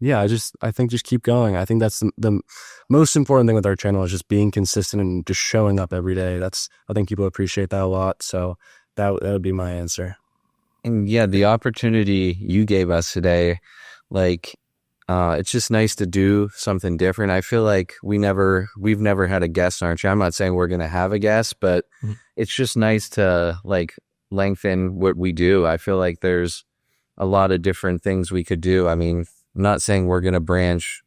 yeah, I think just keep going. I think that's the most important thing with our channel, is just being consistent and just showing up every day. I think people appreciate that a lot. So that would be my answer. And yeah, the opportunity you gave us today, like, it's just nice to do something different. I feel like we've never had a guest on our channel. I'm not saying we're going to have a guest, but it's just nice to like lengthen what we do. I feel like there's a lot of different things we could do. I mean, I'm not saying we're going to branch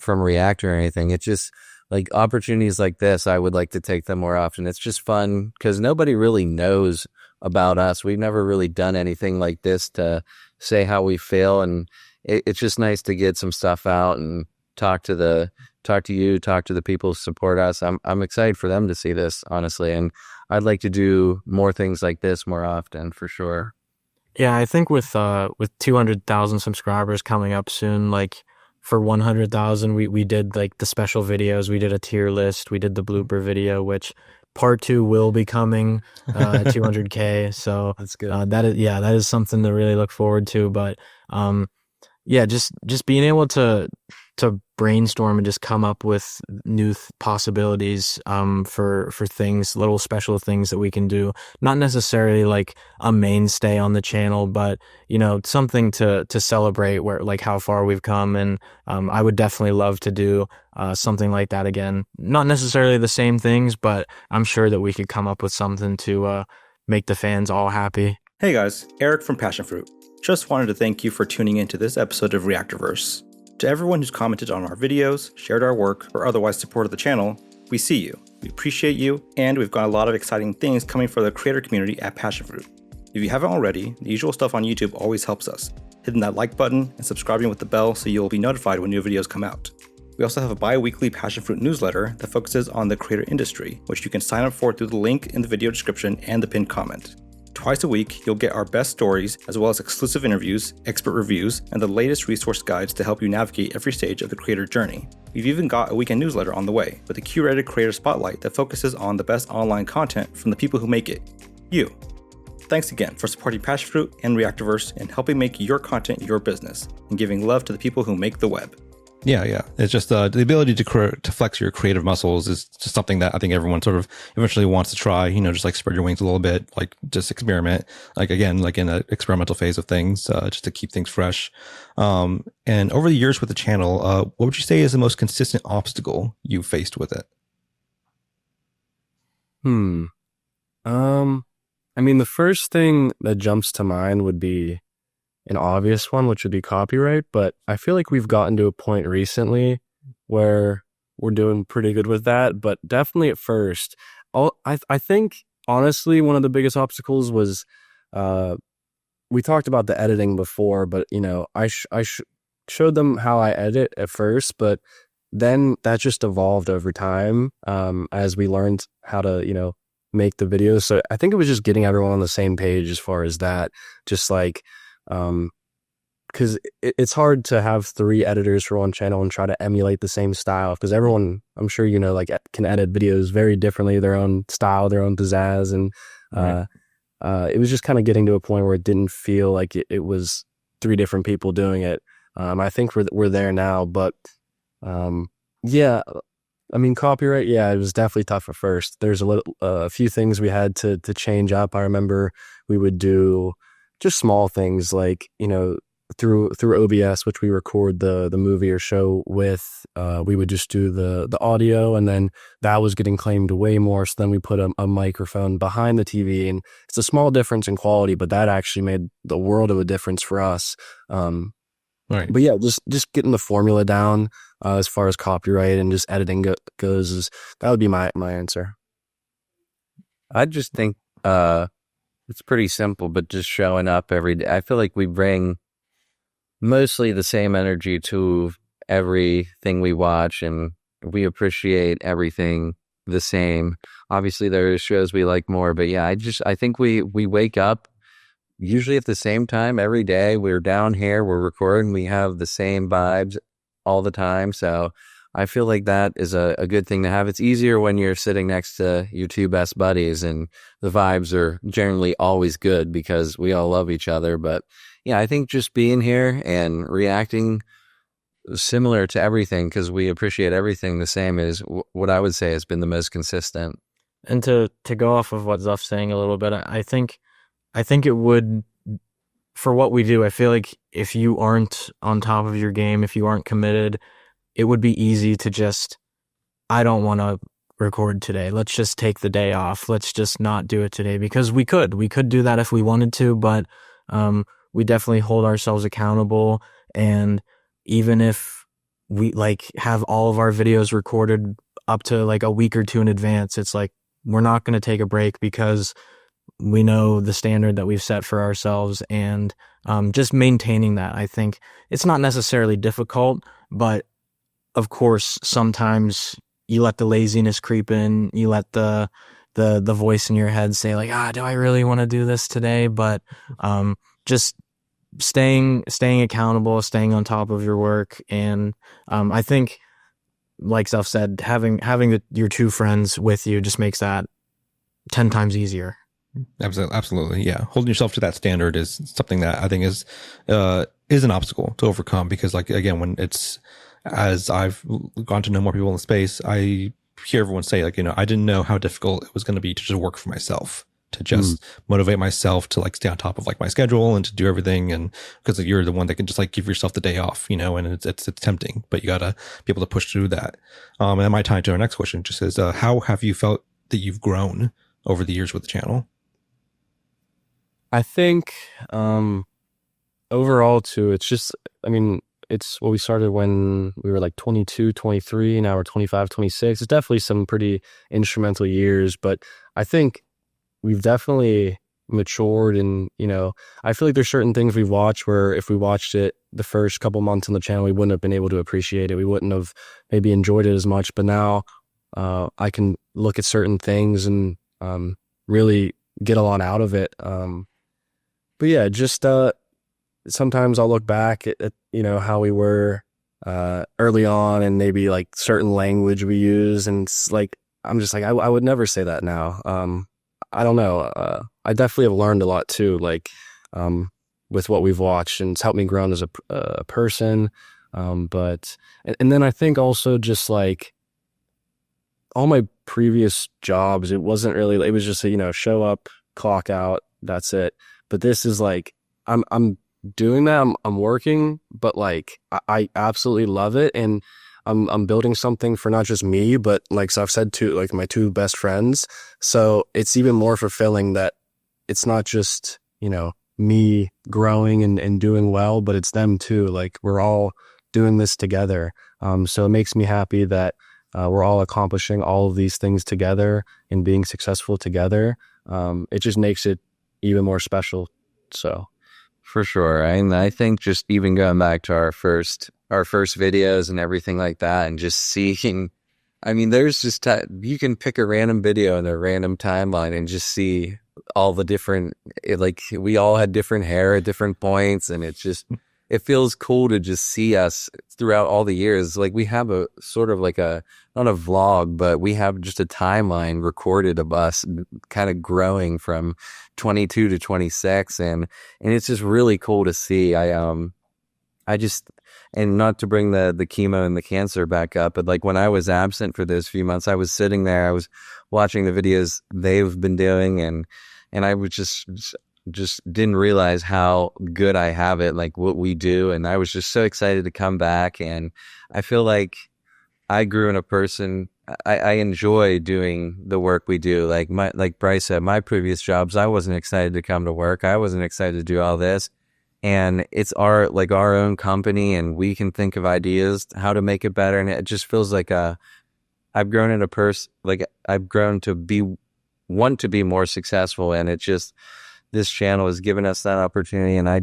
from Reactor or anything. It's just like opportunities like this, I would like to take them more often. It's just fun because nobody really knows about us. We've never really done anything like this to say how we feel. And it's just nice to get some stuff out and talk to the people who support us. I'm excited for them to see this, honestly. And I'd like to do more things like this more often, for sure. Yeah, I think with 200,000 subscribers coming up soon, like for 100,000, we did like the special videos. We did a tier list. We did the blooper video, which part 2 will be coming at 200K. So that's good. That is something to really look forward to. But yeah, just being able to brainstorm and just come up with new possibilities for things, little special things that we can do. Not necessarily like a mainstay on the channel, but something to celebrate where like how far we've come. And I would definitely love to do something like that again. Not necessarily the same things, but I'm sure that we could come up with something to make the fans all happy. Hey guys, Eric from Passion Fruit. Just wanted to thank you for tuning into this episode of Reactorverse. To everyone who's commented on our videos, shared our work, or otherwise supported the channel, we see you, we appreciate you, and we've got a lot of exciting things coming for the creator community at Passion Fruit. If you haven't already, the usual stuff on YouTube always helps us. Hitting that like button and subscribing with the bell so you'll be notified when new videos come out. We also have a bi-weekly Passion Fruit newsletter that focuses on the creator industry, which you can sign up for through the link in the video description and the pinned comment. Twice a week, you'll get our best stories, as well as exclusive interviews, expert reviews, and the latest resource guides to help you navigate every stage of the creator journey. We've even got a weekend newsletter on the way, with a curated creator spotlight that focuses on the best online content from the people who make it, you. Thanks again for supporting Passion Fruit and Reactorverse and helping make your content your business, and giving love to the people who make the web. Yeah. It's just the ability to flex your creative muscles is just something that I think everyone sort of eventually wants to try, just like spread your wings a little bit, like just experiment, like again, like in an experimental phase of things, just to keep things fresh. And over the years with the channel, what would you say is the most consistent obstacle you've faced with it? I mean, the first thing that jumps to mind would be an obvious one, which would be copyright. But I feel like we've gotten to a point recently where we're doing pretty good with that. But definitely at first, I think, honestly, one of the biggest obstacles was we talked about the editing before, but, you know, I showed them how I edit at first, but then that just evolved over time as we learned how to, you know, make the videos. So I think it was just getting everyone on the same page as far as that. Just like, because it's hard to have 3 editors for one channel and try to emulate the same style, because everyone, I'm sure you know, like can edit videos very differently, their own style, their own pizzazz, and it was just kind of getting to a point where it didn't feel like it was 3 different people doing it. I think we're there now, but yeah, I mean, copyright, yeah, it was definitely tough at first. There's a few things we had to change up. I remember we would do just small things like, you know, through OBS, which we record the movie or show with, we would just do the audio, and then that was getting claimed way more. So then we put a microphone behind the TV, and it's a small difference in quality, but that actually made the world of a difference for us. Right. But yeah, just getting the formula down as far as copyright and just editing goes, that would be my answer. I just think it's pretty simple, but just showing up every day. I feel like we bring mostly the same energy to everything we watch, and we appreciate everything the same. Obviously, there are shows we like more, but yeah, I think we wake up usually at the same time every day. We're down here, we're recording, we have the same vibes all the time. So I feel like that is a good thing to have. It's easier when you're sitting next to your 2 best buddies, and the vibes are generally always good because we all love each other. But yeah, I think just being here and reacting similar to everything, because we appreciate everything the same, is what I would say has been the most consistent. And to go off of what Zuff's saying a little bit, I think it would, for what we do, I feel like if you aren't on top of your game, if you aren't committed, it would be easy to just, I don't want to record today. Let's just take the day off. Let's just not do it today, because we could do that if we wanted to, but we definitely hold ourselves accountable. And even if we like have all of our videos recorded up to like a week or 2 in advance, it's like, we're not going to take a break because we know the standard that we've set for ourselves, and just maintaining that. I think it's not necessarily difficult, but of course, sometimes you let the laziness creep in, you let the voice in your head say like, do I really want to do this today? But just staying accountable, staying on top of your work. And I think, like Zuff said, having your 2 friends with you just makes that 10 times easier. Absolutely. Yeah. Holding yourself to that standard is something that I think is an obstacle to overcome, because, like, again, when it's, as I've gone to know more people in the space, I hear everyone say, like, you know, I didn't know how difficult it was going to be to just work for myself, to just motivate myself to like stay on top of like my schedule and to do everything. And because you're the one that can just like give yourself the day off, you know, and it's tempting, but you gotta be able to push through that. And that might tie into our next question, just says, how have you felt that you've grown over the years with the channel? I think overall too, it's just, I mean, it's what we started when we were like 22, 23, now we're 25, 26. It's definitely some pretty instrumental years, but I think we've definitely matured. And, you know, I feel like there's certain things we've watched where if we watched it the first couple months on the channel, we wouldn't have been able to appreciate it. We wouldn't have maybe enjoyed it as much, but now I can look at certain things and really get a lot out of it. But yeah, just sometimes I'll look back at you know, how we were early on, and maybe like certain language we use, and it's like, I'm just like, I would never say that now. I don't know. I definitely have learned a lot too, like with what we've watched, and it's helped me grow as a person. But then I think also just like all my previous jobs, it wasn't really, it was just, you know, show up, clock out, that's it. But this is like, I'm doing that, I'm working, but like I absolutely love it, and I'm building something for not just me, but like, so I've said, to like my 2 best friends. So it's even more fulfilling that it's not just, me growing and doing well, but it's them too. Like we're all doing this together. So it makes me happy that we're all accomplishing all of these things together and being successful together. It just makes it even more special. So for sure. And I think just even going back to our first videos and everything like that, and just seeing, there's just, you can pick a random video in a random timeline and just see all the different, like we all had different hair at different points, and it feels cool to just see us throughout all the years. Like we have a sort of like not a vlog, but we have just a timeline recorded of us kind of growing from 22 to 26. And it's just really cool to see. And not to bring the chemo and the cancer back up, but like when I was absent for those few months, I was sitting there, I was watching the videos they've been doing, and I was just didn't realize how good I have it, like what we do. And I was just so excited to come back. And I feel like I grew in a person. I enjoy doing the work we do. Like Bryce said, my previous jobs, I wasn't excited to come to work. I wasn't excited to do all this. And it's our own company, and we can think of ideas how to make it better. And it just feels like I've grown in a person, like I've grown to want to be more successful. And it just, this channel has given us that opportunity. And I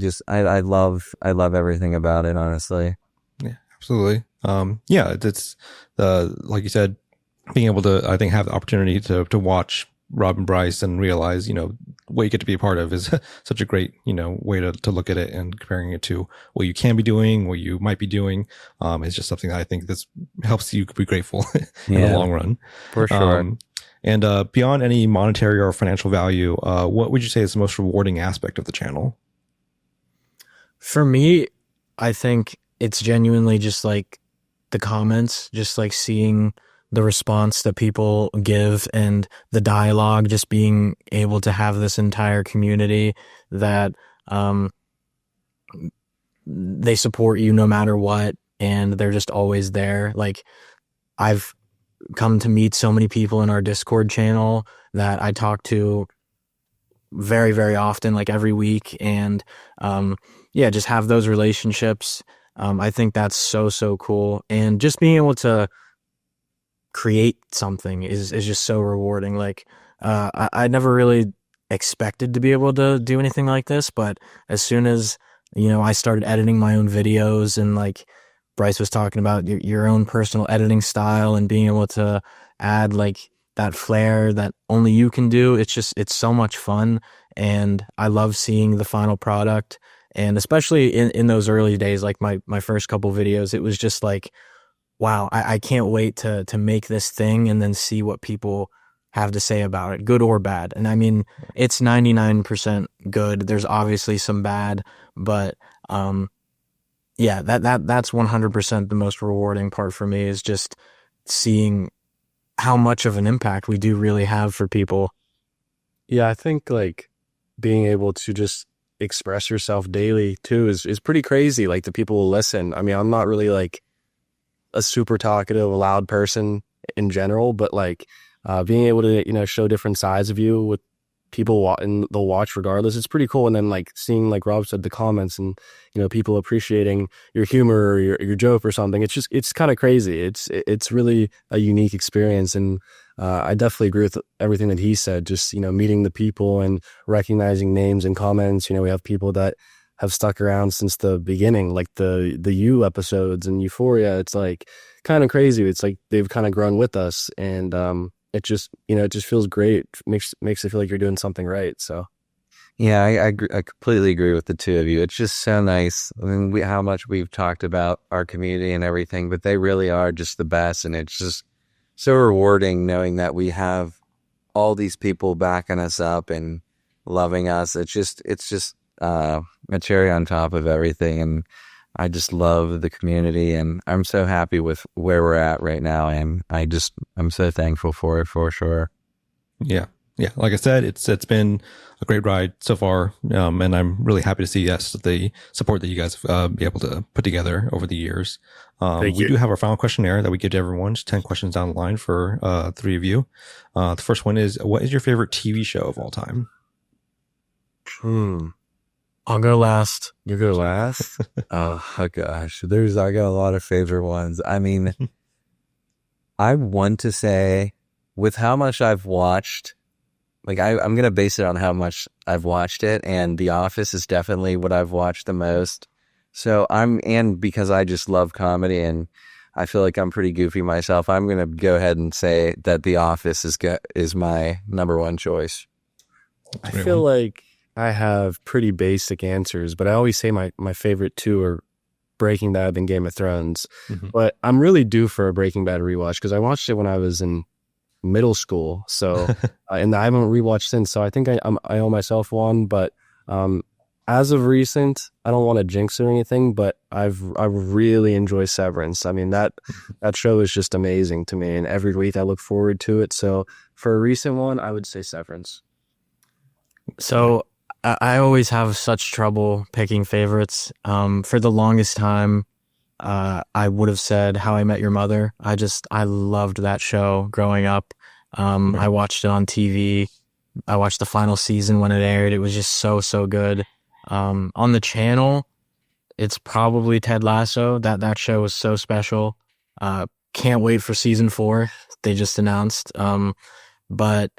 love everything about it, honestly. Yeah, absolutely. It's like you said, being able to, I think, have the opportunity to watch Rob and Bryce and realize, what you get to be a part of is such a great, way to look at it, and comparing it to what you can be doing, what you might be doing, is just something that I think this helps you be grateful in the long run. For sure. And beyond any monetary or financial value, what would you say is the most rewarding aspect of the channel? For me, I think it's genuinely just like the comments, just like seeing the response that people give and the dialogue, just being able to have this entire community that they support you no matter what, and they're just always there. Like I've come to meet so many people in our Discord channel that I talk to very, very often, like every week, and just have those relationships. I think that's so cool, and just being able to create something is just so rewarding. Like I never really expected to be able to do anything like this, but as soon as I started editing my own videos, and like Bryce was talking about your own personal editing style and being able to add like that flair that only you can do, it's so much fun, and I love seeing the final product. And especially in those early days, like my first couple videos, it was just like, wow, I can't wait to make this thing and then see what people have to say about it, good or bad. And it's 99% good. There's obviously some bad, but that's 100% the most rewarding part for me, is just seeing how much of an impact we do really have for people. Yeah, I think like being able to just express yourself daily too is pretty crazy. Like the people will listen. I'm not really like a super talkative, loud person in general, but like being able to show different sides of you with people and they'll watch regardless, it's pretty cool. And then like seeing, like Rob said, the comments and people appreciating your humor or your joke or something, it's kind of crazy. It's really a unique experience. And I definitely agree with everything that he said, just meeting the people and recognizing names and comments. We have people that have stuck around since the beginning, like the You episodes and Euphoria. It's like kind of crazy. It's like they've kind of grown with us, and it just feels great. Makes it feel like you're doing something right. So yeah, I completely agree with the two of you. It's just so nice. How much we've talked about our community and everything, but they really are just the best, and it's just so rewarding knowing that we have all these people backing us up and loving us. It's just a cherry on top of everything, and I just love the community, and I'm so happy with where we're at right now, and I'm so thankful for it, for sure. Yeah. Like I said, it's been a great ride so far, and I'm really happy to see the support that you guys have been able to put together over the years. We do have our final questionnaire that we give to everyone, just 10 questions down the line for three of you. The first one is, what is your favorite TV show of all time? I'll go last. You go last? Oh gosh, I got a lot of favorite ones. I mean, I want to say, with how much I've watched, like I'm gonna base it on how much I've watched it, and The Office is definitely what I've watched the most. So and because I just love comedy and I feel like I'm pretty goofy myself, I'm gonna go ahead and say that The Office is my number one choice. I feel like I have pretty basic answers, but I always say my favorite two are Breaking Bad and Game of Thrones. But I'm really due for a Breaking Bad rewatch because I watched it when I was in middle school. So, and I haven't rewatched since. So I think I owe myself one. But as of recent, I don't want to jinx or anything, but I really enjoy Severance. I mean, that show is just amazing to me, and every week I look forward to it. So for a recent one, I would say Severance. So I always have such trouble picking favorites. For the longest time, I would have said How I Met Your Mother. I loved that show growing up. I watched it on TV. I watched the final season when it aired. It was just so good. On the channel, it's probably Ted Lasso. That show was so special. Can't wait for season 4. They just announced. But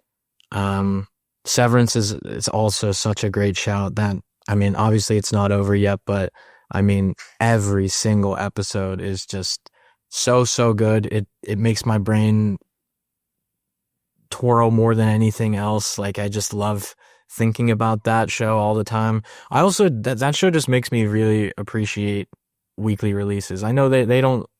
Severance is also such a great shout. That, I mean, obviously it's not over yet, but I mean, every single episode is just so good. It makes my brain twirl more than anything else. Like, I just love thinking about that show all the time. I also, that show just makes me really appreciate weekly releases. I know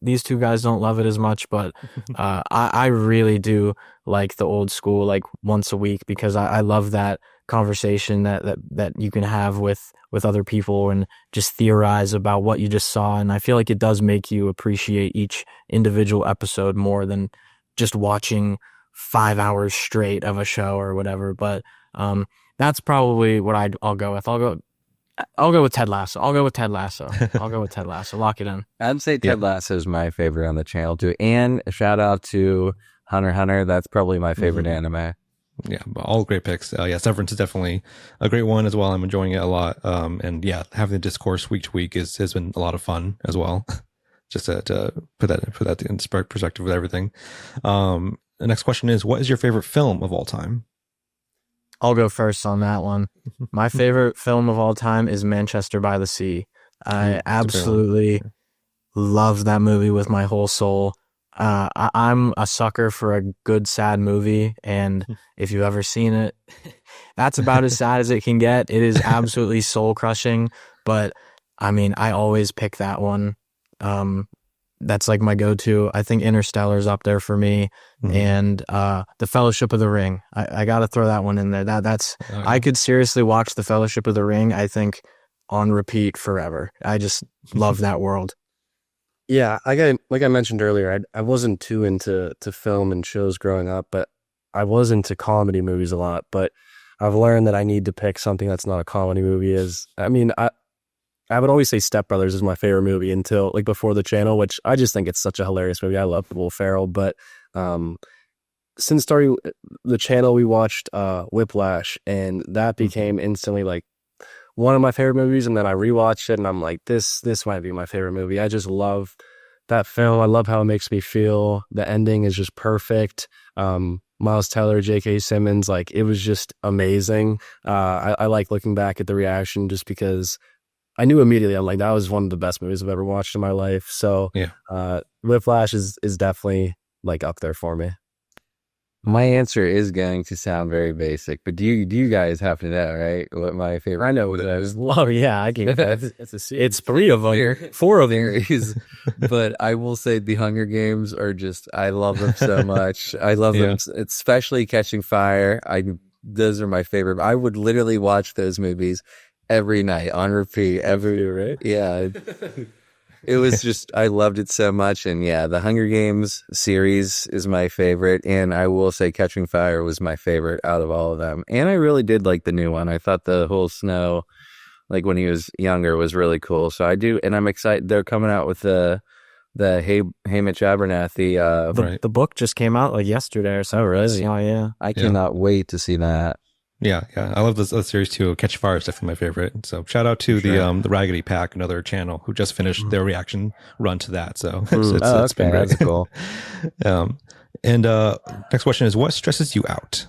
these two guys don't love it as much, but I really do like the old school, like once a week, because I love that conversation that you can have with other people and just theorize about what you just saw. And I feel like it does make you appreciate each individual episode more than just watching 5 hours straight of a show or whatever. But that's probably what I'll go with. I'll go with Ted Lasso. I'll go with Ted Lasso. Lock it in. I'd say Ted Lasso is my favorite on the channel too. And a shout out to Hunter x Hunter. That's probably my favorite anime. Yeah, all great picks. Severance is definitely a great one as well. I'm enjoying it a lot. And yeah, having the discourse week to week has been a lot of fun as well. Just to put that in perspective with everything. The next question is, what is your favorite film of all time? I'll go first on that one. My favorite film of all time is Manchester by the Sea. I absolutely love that movie with my whole soul. I'm a sucker for a good, sad movie. And if you've ever seen it, that's about as sad as it can get. It is absolutely soul crushing. But I mean, I always pick that one. That's like my go-to. I think Interstellar's up there for me, and The Fellowship of the Ring. I got to throw that one in there. I could seriously watch The Fellowship of the Ring, I think, on repeat forever. I just love that world. Yeah, like I mentioned earlier, I wasn't too into film and shows growing up, but I was into comedy movies a lot. But I've learned that I need to pick something that's not a comedy movie. I would always say Step Brothers is my favorite movie until like before the channel, which I just think it's such a hilarious movie. I love Will Ferrell, but since starting the channel, we watched Whiplash, and that became instantly like one of my favorite movies. And then I rewatched it, and I'm like, this might be my favorite movie. I just love that film. I love how it makes me feel. The ending is just perfect. Miles Teller, J.K. Simmons, like it was just amazing. I like looking back at the reaction just because I knew immediately, I'm like, that was one of the best movies I've ever watched in my life. So Whiplash is definitely like up there for me. My answer is going to sound very basic, but do you guys have to know, right? What my favorite? I know what it is. Oh yeah, I can. It's 3 of them, 4 of them. But I will say the Hunger Games are just, I love them so much. I love them, especially Catching Fire. Those are my favorite. I would literally watch those movies every night on repeat. Right? Yeah. It was just, I loved it so much. And yeah, the Hunger Games series is my favorite. And I will say Catching Fire was my favorite out of all of them. And I really did like the new one. I thought the whole Snow, like when he was younger, was really cool. So I do, and I'm excited. They're coming out with the Hamish Abernathy. The book just came out like yesterday or so. Really? Oh yeah. I cannot wait to see that. Yeah, I love this series too. Catch Fire is definitely my favorite. So shout out to the Raggedy Pack, another channel who just finished their reaction run to that. So it's been great. That's cool. And next question is, what stresses you out?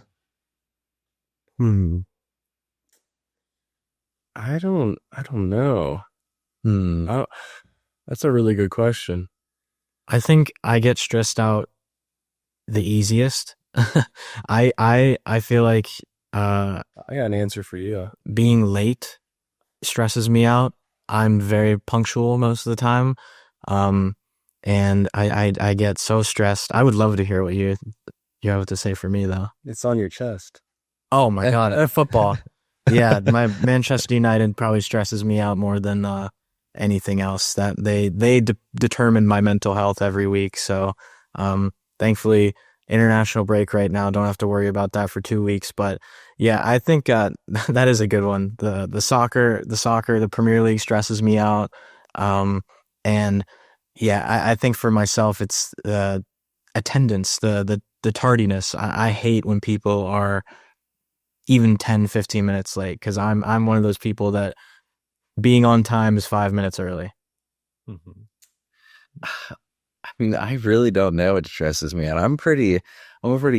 I don't know. That's a really good question. I think I get stressed out the easiest. I feel like I got an answer for you. being late stresses me out. I'm very punctual most of the time. And I get so stressed. I would love to hear what you have to say for me though. It's on your chest. Oh my God. Football. Yeah. My Manchester United probably stresses me out more than, anything else. That they determine my mental health every week. So, thankfully international break right now. Don't have to worry about that for 2 weeks. But yeah, I think, that is a good one. The soccer, the Premier League stresses me out. And yeah, I think for myself, it's attendance, the tardiness. I hate when people are even 10, 15 minutes late, because I'm one of those people that being on time is 5 minutes early. I mean, I really don't know what stresses me out. I'm a pretty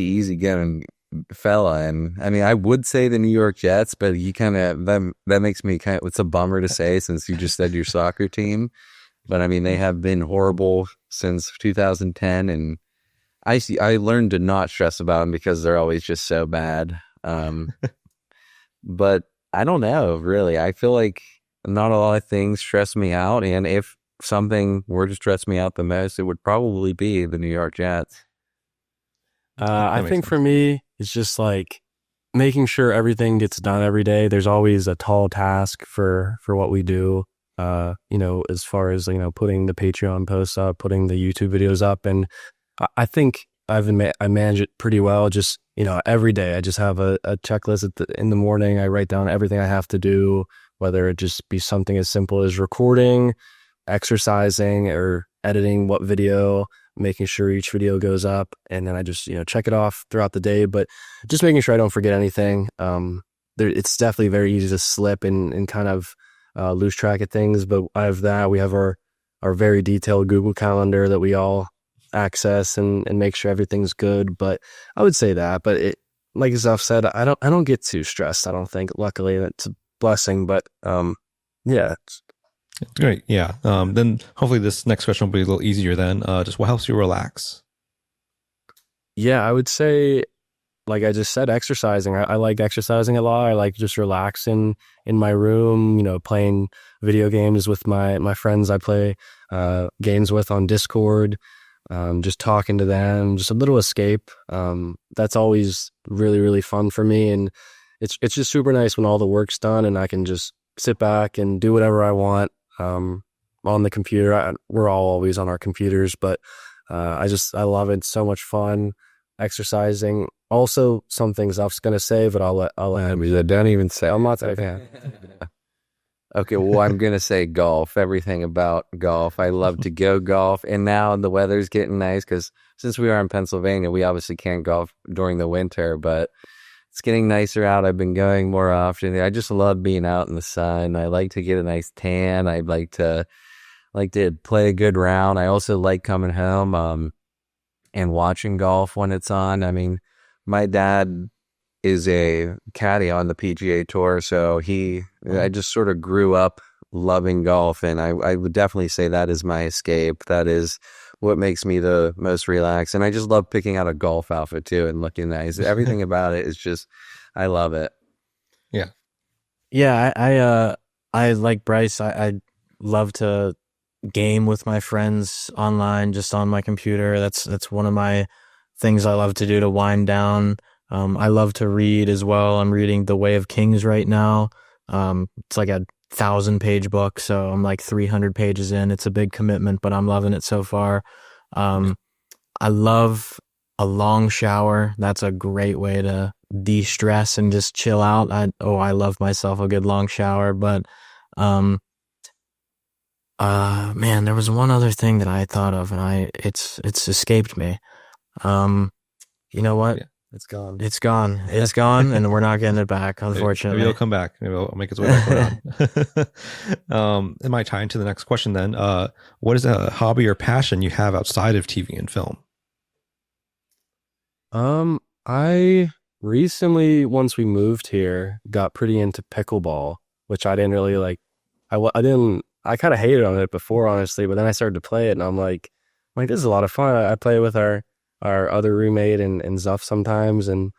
easygoing fella, and I mean, I would say the New York Jets, but you kind of that makes me kind of, it's a bummer to say since you just said your soccer team. But I mean, they have been horrible since 2010, and I learned to not stress about them because they're always just so bad. But I don't know, really. I feel like not a lot of things stress me out, and if something were to stress me out the most, it would probably be the New York Jets. I think for me, it's just like making sure everything gets done every day. There's always a tall task for what we do. As far as, putting the Patreon posts up, putting the YouTube videos up. And I think I manage it pretty well. Just, every day I just have a checklist in the morning. I write down everything I have to do, whether it just be something as simple as recording, exercising, or editing what video, making sure each video goes up. And then I just, check it off throughout the day, but just making sure I don't forget anything. It's definitely very easy to slip and kind of lose track of things, but out of that, we have our very detailed Google Calendar that we all access and make sure everything's good. But I would say that, but it, like Zuff said, I don't get too stressed. I don't think, luckily, that's a blessing, but yeah. It's great. Yeah. Then hopefully this next question will be a little easier then. Just what helps you relax? Yeah, I would say, like I just said, exercising. I like exercising a lot. I like just relaxing in my room, playing video games with my friends I play games with on Discord, just talking to them, just a little escape. That's always really, really fun for me. And it's just super nice when all the work's done and I can just sit back and do whatever I want on the computer. We're all always on our computers, but I love it. It's so much fun exercising. Also, some things I was going to say, but I'll don't even say. I'm not saying. Okay, well, I'm going to say golf. Everything about golf. I love to go golf, and now the weather's getting nice because since we are in Pennsylvania, we obviously can't golf during the winter, but it's getting nicer out. I've been going more often. I just love being out in the sun. I like to get a nice tan. I like to play a good round. I also like coming home and watching golf when it's on. I mean, my dad is a caddy on the PGA Tour, so I just sort of grew up loving golf, and I would definitely say that is my escape. That is what makes me the most relaxed, and I just love picking out a golf outfit too and looking nice. Everything about it is just, I love it. Yeah. Yeah, I like Bryce. I love to game with my friends online, just on my computer. That's one of my things I love to do to wind down. I love to read as well. I'm reading The Way of Kings right now. It's like a 1,000-page book, so I'm like 300 pages in. It's a big commitment, but I'm loving it so far. I love a long shower. That's a great way to de-stress and just chill out. I love myself a good long shower, but man, there was one other thing that I thought of, and it's escaped me. You know what? It's gone. It's gone, and we're not getting it back, unfortunately. Maybe it'll come back. Maybe it'll make its way back around. It might tie into the next question then. What is a hobby or passion you have outside of TV and film? I recently, once we moved here, got pretty into pickleball, which I didn't really like. I kind of hated on it before, honestly, but then I started to play it, and I'm like, this is a lot of fun. I play with our other roommate and Zuff sometimes, and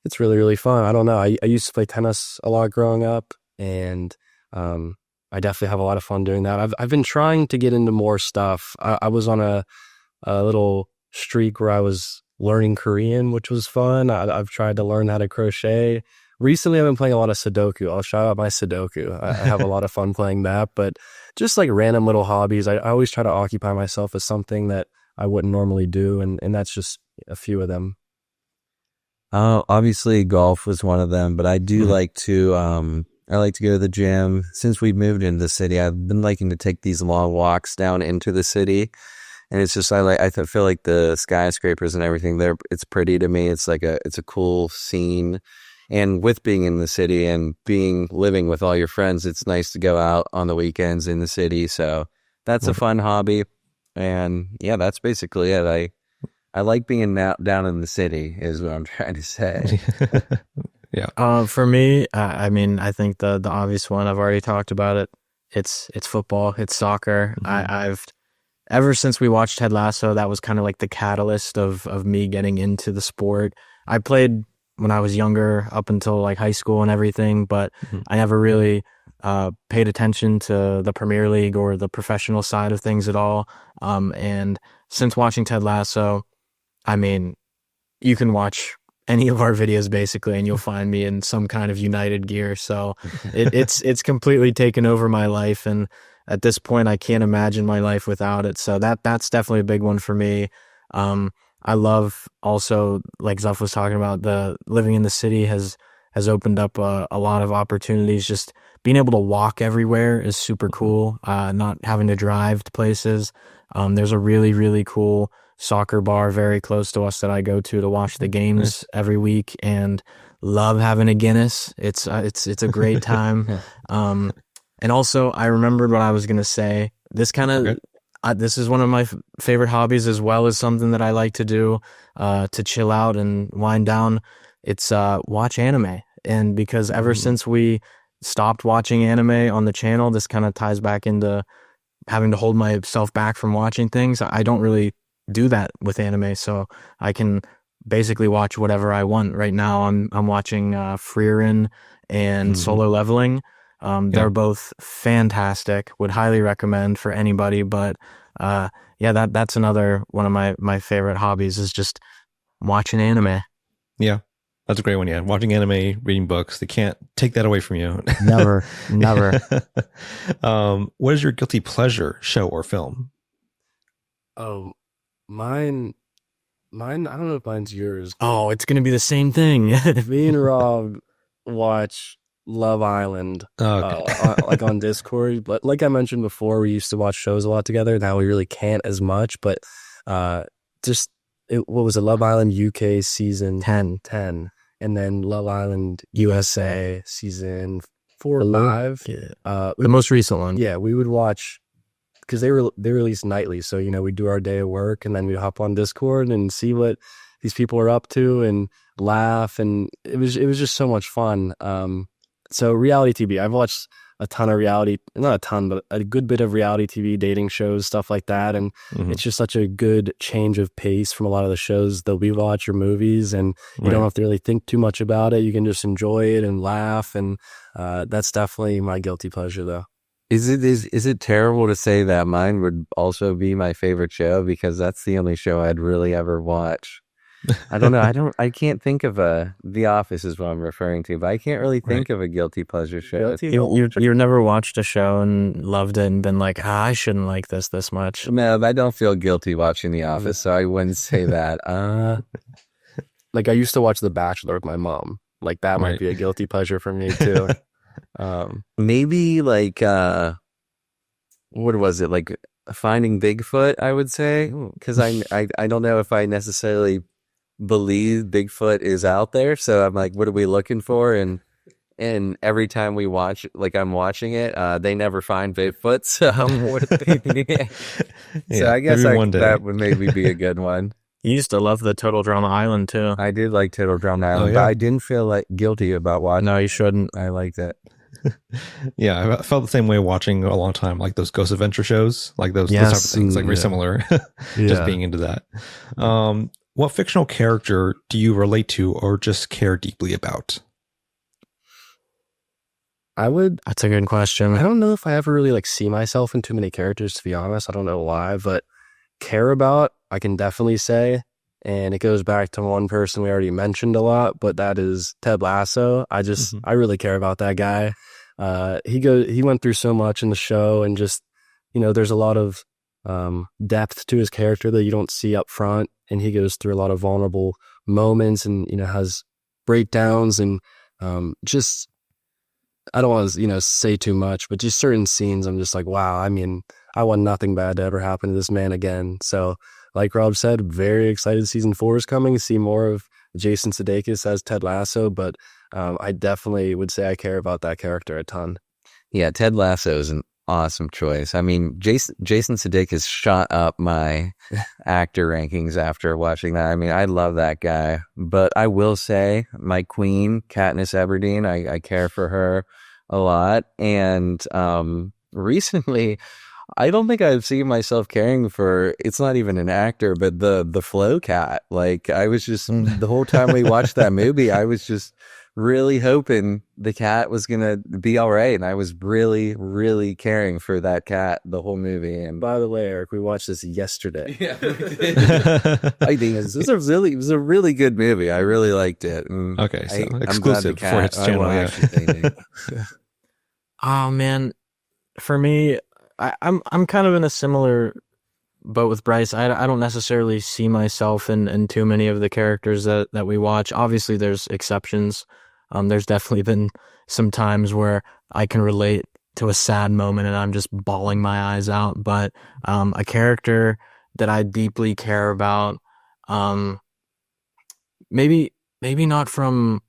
it's really, really fun. I don't know. I used to play tennis a lot growing up, and I definitely have a lot of fun doing that. I've been trying to get into more stuff. I was on a little streak where I was learning Korean, which was fun. I've tried to learn how to crochet. Recently, I've been playing a lot of Sudoku. I'll shout out my Sudoku. I have a lot of fun playing that, but just like random little hobbies. I always try to occupy myself with something that I wouldn't normally do, and that's just a few of them. Obviously golf was one of them, but I do like to I like to go to the gym. Since we moved into the city, I've been liking to take these long walks down into the city. And it's just I feel like the skyscrapers and everything there, it's pretty to me. It's it's a cool scene. And with being in the city and living with all your friends, it's nice to go out on the weekends in the city. So that's a fun hobby. And yeah, that's basically it. I like being down in the city is what I'm trying to say. Yeah. For me, I mean, I think the obvious one, I've already talked about it. It's football. It's soccer. I've ever since we watched Ted Lasso, that was kind of like the catalyst of me getting into the sport. I played when I was younger up until like high school and everything, but I never really paid attention to the Premier League or the professional side of things at all. And since watching Ted Lasso, I mean, you can watch any of our videos basically, and you'll find me in some kind of United gear. So it's completely taken over my life, and at this point, I can't imagine my life without it. So that's definitely a big one for me. I love also, like Zuff was talking about, the living in the city has opened up a lot of opportunities. Just being able to walk everywhere is super cool. Not having to drive to places. There's a really, really cool soccer bar very close to us that I go to watch the games every week, and love having a Guinness. It's a great time. And also, I remembered what I was going to say. This kind of, this is one of my favorite hobbies, as well as something that I like to do to chill out and wind down. It's watch anime. And because ever since we stopped watching anime on the channel, this kind of ties back into having to hold myself back from watching things. I don't really do that with anime, so I can basically watch whatever I want. Right now, I'm watching Frieren and Solo Leveling. They're both fantastic. Would highly recommend for anybody. But that's another one of my favorite hobbies is just watching anime. Yeah, that's a great one. Yeah, watching anime, reading books, they can't take that away from you. Never. What is your guilty pleasure show or film? Oh, mine. I don't know if mine's yours. Oh, it's gonna be the same thing. Me and Rob watch Love Island, like on Discord. But like I mentioned before, we used to watch shows a lot together. Now we really can't as much. But what was it? Love Island UK season 10, and then Love Island USA season 4 or 5. Yeah. The most recent one. Yeah, we would watch because they release nightly. So we'd do our day of work, and then we'd hop on Discord and see what these people are up to and laugh, and it was just so much fun. So reality TV, I've watched a ton of reality, not a ton, but a good bit of reality TV, dating shows, stuff like that. And it's just such a good change of pace from a lot of the shows that we watch or movies. And you don't have to really think too much about it. You can just enjoy it and laugh. And that's definitely my guilty pleasure, though. Is it terrible to say that mine would also be my favorite show? Because that's the only show I'd really ever watch. I don't know. I can't think of The Office is what I'm referring to, but I can't really think of a guilty pleasure show. You've never watched a show and loved it and been like, I shouldn't like this much. No, I don't feel guilty watching The Office, so I wouldn't say that. Like I used to watch The Bachelor with my mom. Like that might be a guilty pleasure for me too. Maybe like what was it? Like Finding Bigfoot, I would say, because I don't know if I necessarily believe Bigfoot is out there. So I'm like, what are we looking for? And every time we watch, like I'm watching it, they never find Bigfoot. So so I guess that would maybe be a good one. You used to love the Total Drama Island too. I did like Total Drama Island, but I didn't feel like guilty about watching. No, you shouldn't. I liked it. Yeah, I felt the same way watching a long time, like those Ghost Adventure shows, like those type of things, like very similar. Just being into that. What fictional character do you relate to or just care deeply about? That's a good question. I don't know if I ever really like see myself in too many characters, to be honest. I don't know why, but care about, I can definitely say. And it goes back to one person we already mentioned a lot, but that is Ted Lasso. I really care about that guy. He went through so much in the show, and just, there's a lot of depth to his character that you don't see up front. And he goes through a lot of vulnerable moments and, has breakdowns and just, I don't want to, say too much, but just certain scenes, I'm just like, wow, I mean, I want nothing bad to ever happen to this man again. So like Rob said, very excited season 4 is coming, see more of Jason Sudeikis as Ted Lasso, but I definitely would say I care about that character a ton. Yeah, Ted Lasso is an awesome choice. I mean, Jason Sudeikis shot up my actor rankings after watching that. I mean, I love that guy, but I will say my queen, Katniss Everdeen, I care for her a lot. And recently, I don't think I've seen myself caring for, it's not even an actor, but the Flo cat. Like, I was just, the whole time we watched that movie, I was just really hoping the cat was gonna be all right, and I was really, really caring for that cat the whole movie. And by the way, Eric, we watched this yesterday. Yeah, I think it was a really good movie. I really liked it. And okay, so exclusive for its channel. Yeah. Oh man, for me, I'm kind of in a similar boat with Bryce. I don't necessarily see myself in too many of the characters that we watch. Obviously, there's exceptions. There's definitely been some times where I can relate to a sad moment and I'm just bawling my eyes out. But a character that I deeply care about, maybe not from.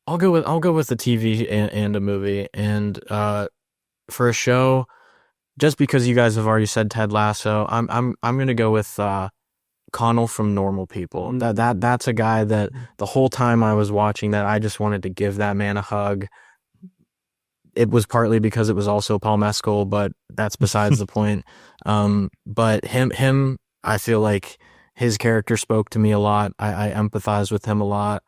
I'll go with the TV and a movie, and for a show, just because you guys have already said Ted Lasso, I'm gonna go with Connell from Normal People. That's a guy that the whole time I was watching that, I just wanted to give that man a hug. It was partly because it was also Paul Mescal, but that's besides the point. But him, I feel like his character spoke to me a lot. I empathize with him a lot.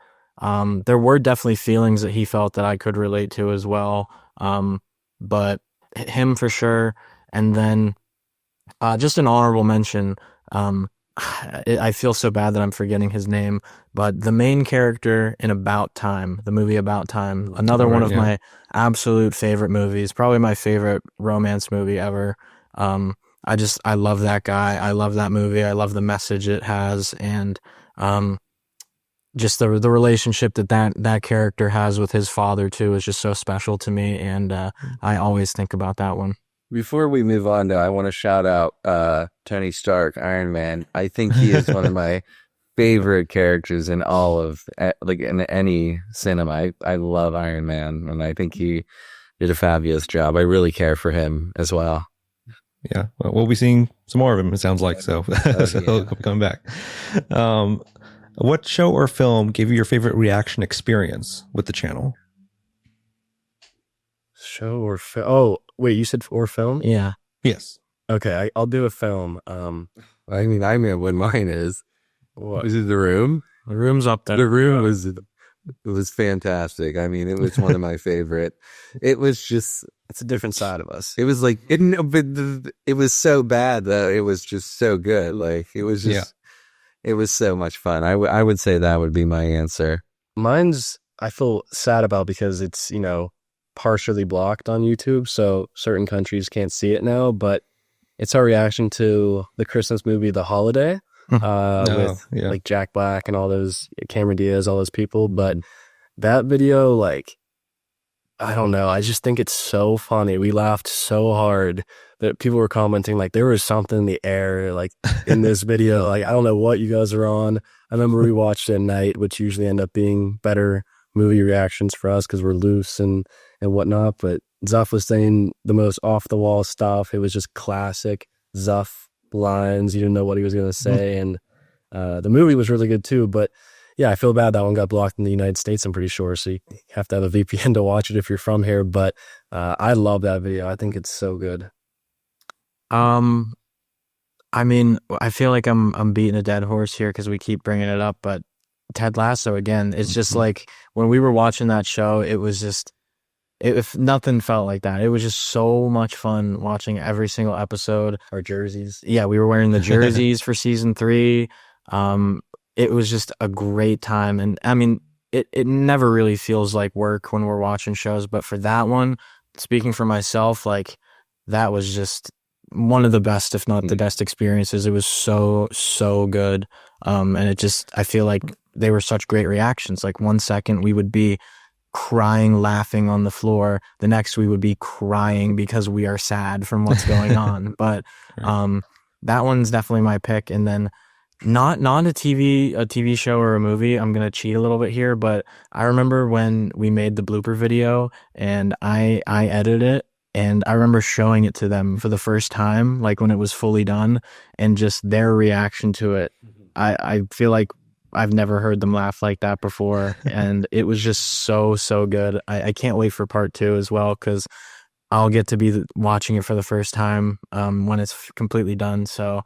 There were definitely feelings that he felt that I could relate to as well. But him for sure. And then just an honorable mention. I feel so bad that I'm forgetting his name, but the main character in About Time, the movie About Time, another one of my absolute favorite movies, probably my favorite romance movie ever. I love that guy. I love that movie. I love the message it has, and just the relationship that character has with his father too is just so special to me, and I always think about that one. Before we move on, though, I want to shout out Tony Stark, Iron Man. I think he is one of my favorite characters in all of, like, in any cinema. I love Iron Man, and I think he did a fabulous job. I really care for him as well. Yeah, well, we'll be seeing some more of him, it sounds like, so, so he'll be coming back. What show or film gave you your favorite reaction experience with the channel? Show or film? Oh, wait, you said or film? Yeah. Yes. Okay, I'll do a film. I mean what mine is. What? Is it The Room? The Room's up there. The Room was fantastic. I mean, it was one of my favorite. It was just, it's a different side of us. It was like, it was so bad that it was just so good. Like, it was just, it was so much fun. I would say that would be my answer. Mine's, I feel sad about because it's, partially blocked on YouTube, so certain countries can't see it now, but it's our reaction to the Christmas movie The Holiday with like Jack Black and all those, Cameron Diaz, all those people. But that video, like, I don't know. I just think it's so funny. We laughed so hard that people were commenting like there was something in the air, like in this video. Like, I don't know what you guys are on. I remember we watched it at night, which usually end up being better movie reactions for us because we're loose and whatnot. But Zuff was saying the most off the wall stuff. It was just classic Zuff lines. You didn't know what he was going to say. And the movie was really good too. But yeah, I feel bad that one got blocked in the United States, I'm pretty sure. So you have to have a VPN to watch it if you're from here. But I love that video. I think it's so good. I mean, I feel like I'm beating a dead horse here because we keep bringing it up, but Ted Lasso again, it's just like when we were watching that show, it was just, if nothing felt like that. It was just so much fun watching every single episode. Our jerseys. Yeah, we were wearing the jerseys for season 3. It was just a great time. And I mean, it never really feels like work when we're watching shows, but for that one, speaking for myself, like that was just one of the best, if not the best experiences. It was so good. And it just, I feel like they were such great reactions. Like 1 second we would be crying, laughing on the floor. The next we would be crying because we are sad from what's going on. But that one's definitely my pick. And then not a TV show or a movie. I'm going to cheat a little bit here, but I remember when we made the blooper video and I edited it, and I remember showing it to them for the first time, like when it was fully done, and just their reaction to it. I feel like I've never heard them laugh like that before. And it was just so good. I can't wait for part 2 as well, because I'll get to be watching it for the first time when it's completely done. So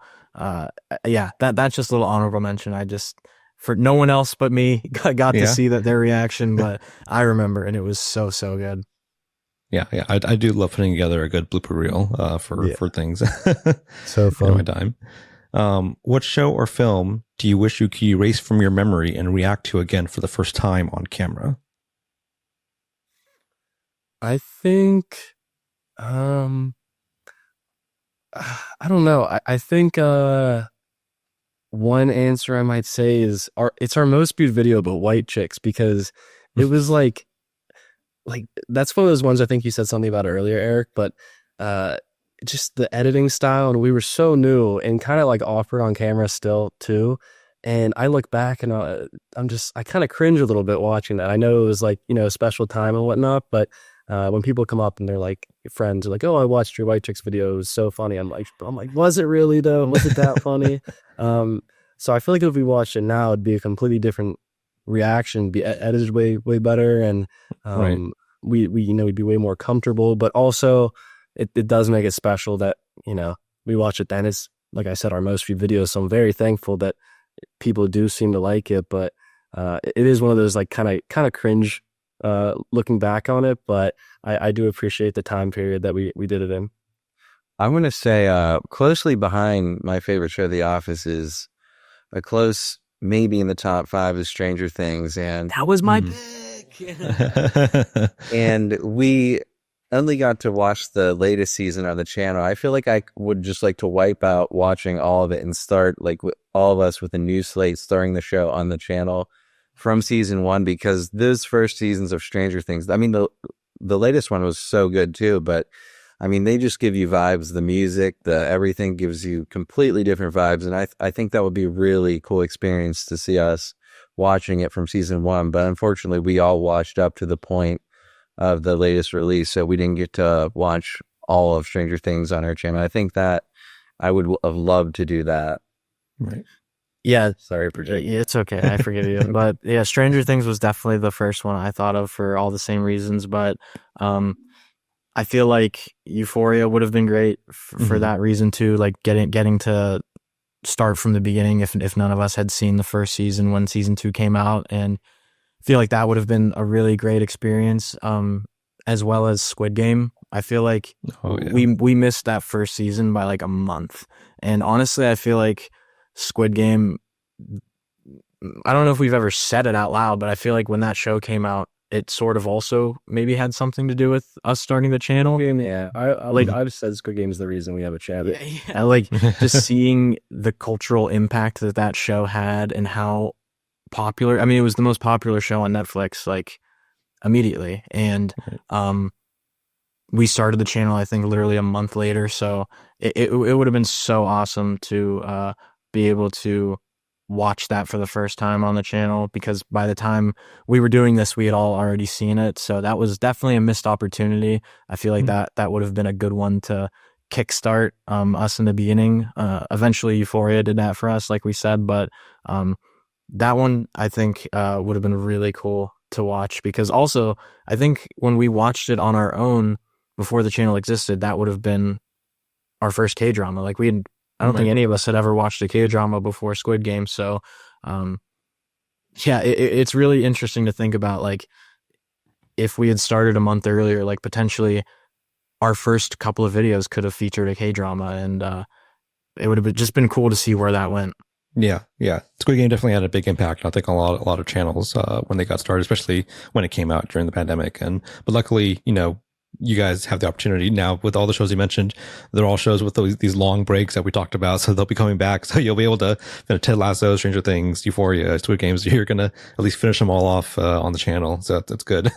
yeah, that's just a little honorable mention. I just, for no one else but me, got to see their reaction, but I remember, and it was so good. Yeah. I do love putting together a good blooper reel for things. So fun. In my time. What show or film do you wish you could erase from your memory and react to again for the first time on camera? I think, I don't know. I think one answer I might say is it's our most viewed video, but White Chicks, because it was like that's one of those ones I think you said something about earlier, Eric, but just the editing style, and we were so new and kind of like awkward on camera still too. And I look back and I kind of cringe a little bit watching that. I know it was like, a special time and whatnot, but when people come up and they're like, friends are like, "Oh, I watched your White Chicks video. It was so funny." I'm like, was it really though? Was it that funny? So I feel like if we watched it now, it'd be a completely different reaction, be edited way better, and we'd be way more comfortable. But also, it does make it special that we watch it then. It's, like I said, our most viewed video, so I'm very thankful that people do seem to like it. But it is one of those like kind of cringe looking back on it, but I do appreciate the time period that we did it in. I'm going to say closely behind my favorite show, The Office, is a close, maybe in the top 5 is Stranger Things. And that was my pick. And we only got to watch the latest season on the channel. I feel like I would just like to wipe out watching all of it and start like with all of us with a new slate starting the show on the channel from season 1, because those first seasons of Stranger Things, I mean, the latest one was so good too, but I mean, they just give you vibes. The music, everything gives you completely different vibes. And I think that would be a really cool experience to see us watching it from season 1. But unfortunately, we all watched up to the point of the latest release, so we didn't get to watch all of Stranger Things on our channel. I think that I would have loved to do that. Right. Yeah. Sorry for it's okay. I forgive you. But yeah, Stranger Things was definitely the first one I thought of for all the same reasons. But I feel like Euphoria would have been great for that reason too. Like getting to start from the beginning if none of us had seen the first season when season 2 came out, and I feel like that would have been a really great experience. As well as Squid Game. I feel like we missed that first season by like a month, and honestly, I feel like Squid Game, I don't know if we've ever said it out loud, but I feel like when that show came out, it sort of also maybe had something to do with us starting the channel. Yeah, I've said Squid Game is the reason we have a channel. Yeah. Like just seeing the cultural impact that show had and how popular. I mean, it was the most popular show on Netflix. Like, immediately. And we started the channel, I think, literally a month later. So it would have been so awesome to be able to watch that for the first time on the channel, because by the time we were doing this, we had all already seen it. So that was definitely a missed opportunity. I feel like that would have been a good one to kickstart us in the beginning. Eventually Euphoria did that for us, like we said, but that one I think would have been really cool to watch, because also I think when we watched it on our own before the channel existed, that would have been our first K-drama. Like I don't think any of us had ever watched a K-drama before Squid Game. So, it's really interesting to think about, like, if we had started a month earlier, like potentially our first couple of videos could have featured a K-drama, and it would have just been cool to see where that went. Yeah. Squid Game definitely had a big impact, I think, on a lot of channels when they got started, especially when it came out during the pandemic. But luckily, you guys have the opportunity now with all the shows you mentioned. They're all shows with these long breaks that we talked about, so they'll be coming back. So you'll be able to, Ted Lasso, Stranger Things, Euphoria, Squid Games. You're gonna at least finish them all off on the channel, so that's good.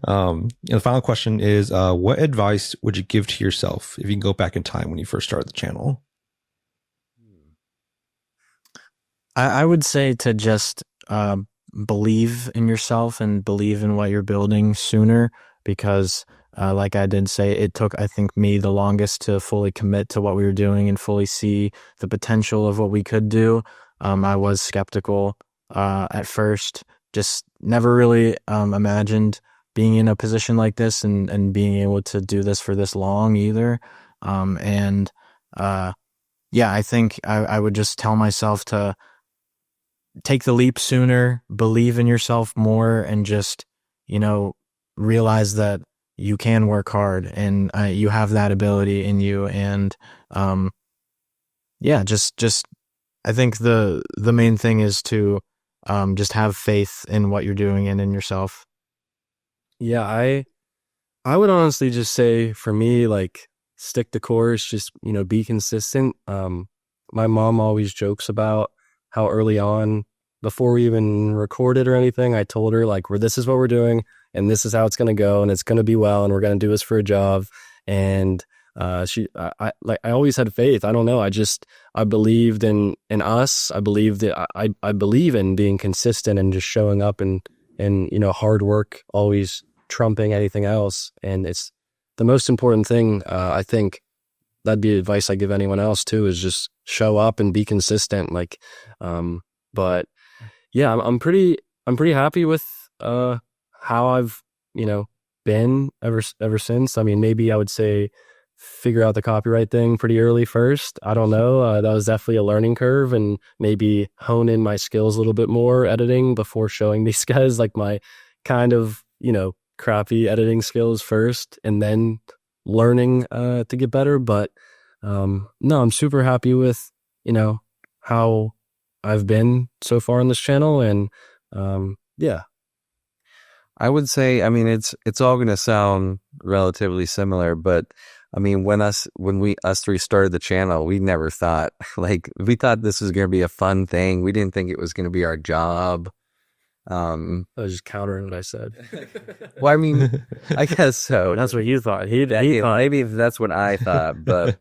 And the final question is, what advice would you give to yourself if you can go back in time when you first started the channel? I would say to just believe in yourself and believe in what you're building sooner, because like I did say, it took, I think, me the longest to fully commit to what we were doing and fully see the potential of what we could do. I was skeptical at first, just never really imagined being in a position like this and being able to do this for this long either. I think I would just tell myself to take the leap sooner, believe in yourself more, and just, realize that you can work hard and you have that ability in you. And just I think the main thing is to just have faith in what you're doing and in yourself. Yeah, I would honestly just say, for me, like, stick the course, just, be consistent. My mom always jokes about how early on, before we even recorded or anything, I told her, like, this is what we're doing, and this is how it's going to go, and it's going to be well, and we're going to do this for a job. And I always had faith. I don't know. I believed in us. I believed that I believe in being consistent and just showing up, and hard work always trumping anything else. And it's the most important thing. I think that'd be advice I give anyone else too, is just show up and be consistent. But yeah, I'm pretty happy with how I've been ever since. I mean, maybe I would say figure out the copyright thing pretty early first. I don't know. That was definitely a learning curve, and maybe hone in my skills a little bit more editing before showing these guys like my kind of crappy editing skills first, and then learning to get better. But no, I'm super happy with how I've been so far on this channel, and yeah. I would say, I mean, it's all going to sound relatively similar, but I mean, when us three started the channel, we never thought, we thought this was going to be a fun thing. We didn't think it was going to be our job. I was just countering what I said. Well, I mean, I guess so. That's what you thought. Maybe that's what I thought, but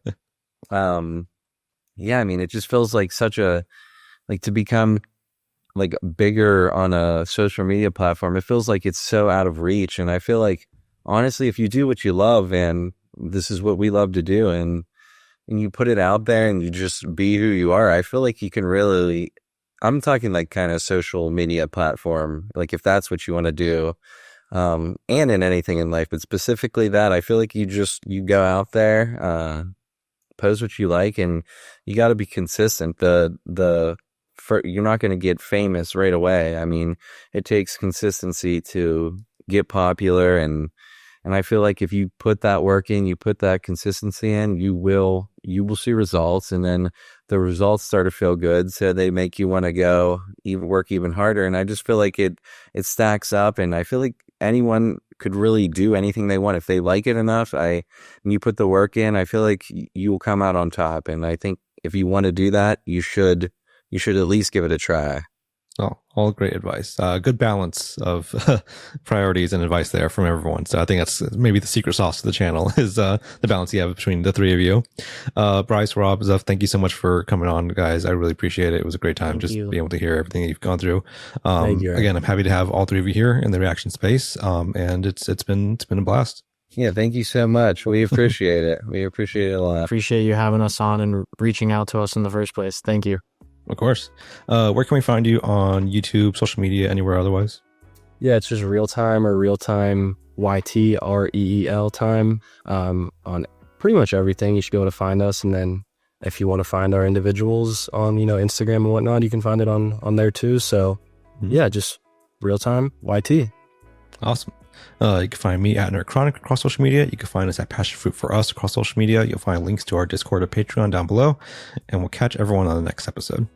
yeah, I mean, it just feels like to become bigger on a social media platform, it feels like it's so out of reach. And I feel like, honestly, if you do what you love, and this is what we love to do, and you put it out there and you just be who you are, I feel like you can really, I'm talking kind of social media platform, if that's what you want to do, and in anything in life, but specifically that, I feel like you go out there, post what you like, and you got to be consistent. You're not going to get famous right away. I mean, it takes consistency to get popular, and I feel like if you put that work in, you put that consistency in, you will see results, and then the results start to feel good, so they make you want to go work even harder. And I just feel like it stacks up, and I feel like anyone could really do anything they want if they like it enough. And you put the work in, I feel like you will come out on top. And I think if you want to do that, you should at least give it a try. Oh, All great advice. Good balance of priorities and advice there from everyone. So I think that's maybe the secret sauce of the channel is the balance you have between the three of you. Bryce, Rob, Zuff, thank you so much for coming on, guys. I really appreciate it. It was a great time being able to hear everything that you've gone through. Again, I'm happy to have all three of you here in the reaction space. And it's been a blast. Yeah, thank you so much. We appreciate it. We appreciate it a lot. Appreciate you having us on and reaching out to us in the first place. Thank you. Of course. Where can we find you on YouTube, social media, anywhere otherwise? Yeah, it's just Realtime or Realtime YTREEL time on pretty much everything. You should be able to find us. And then if you want to find our individuals on, Instagram and whatnot, you can find it on there too. So yeah, just Realtime YT. Awesome. You can find me at Nerd Chronic across social media. You can find us at Passion Fruit for Us across social media. You'll find links to our Discord or Patreon down below. And we'll catch everyone on the next episode.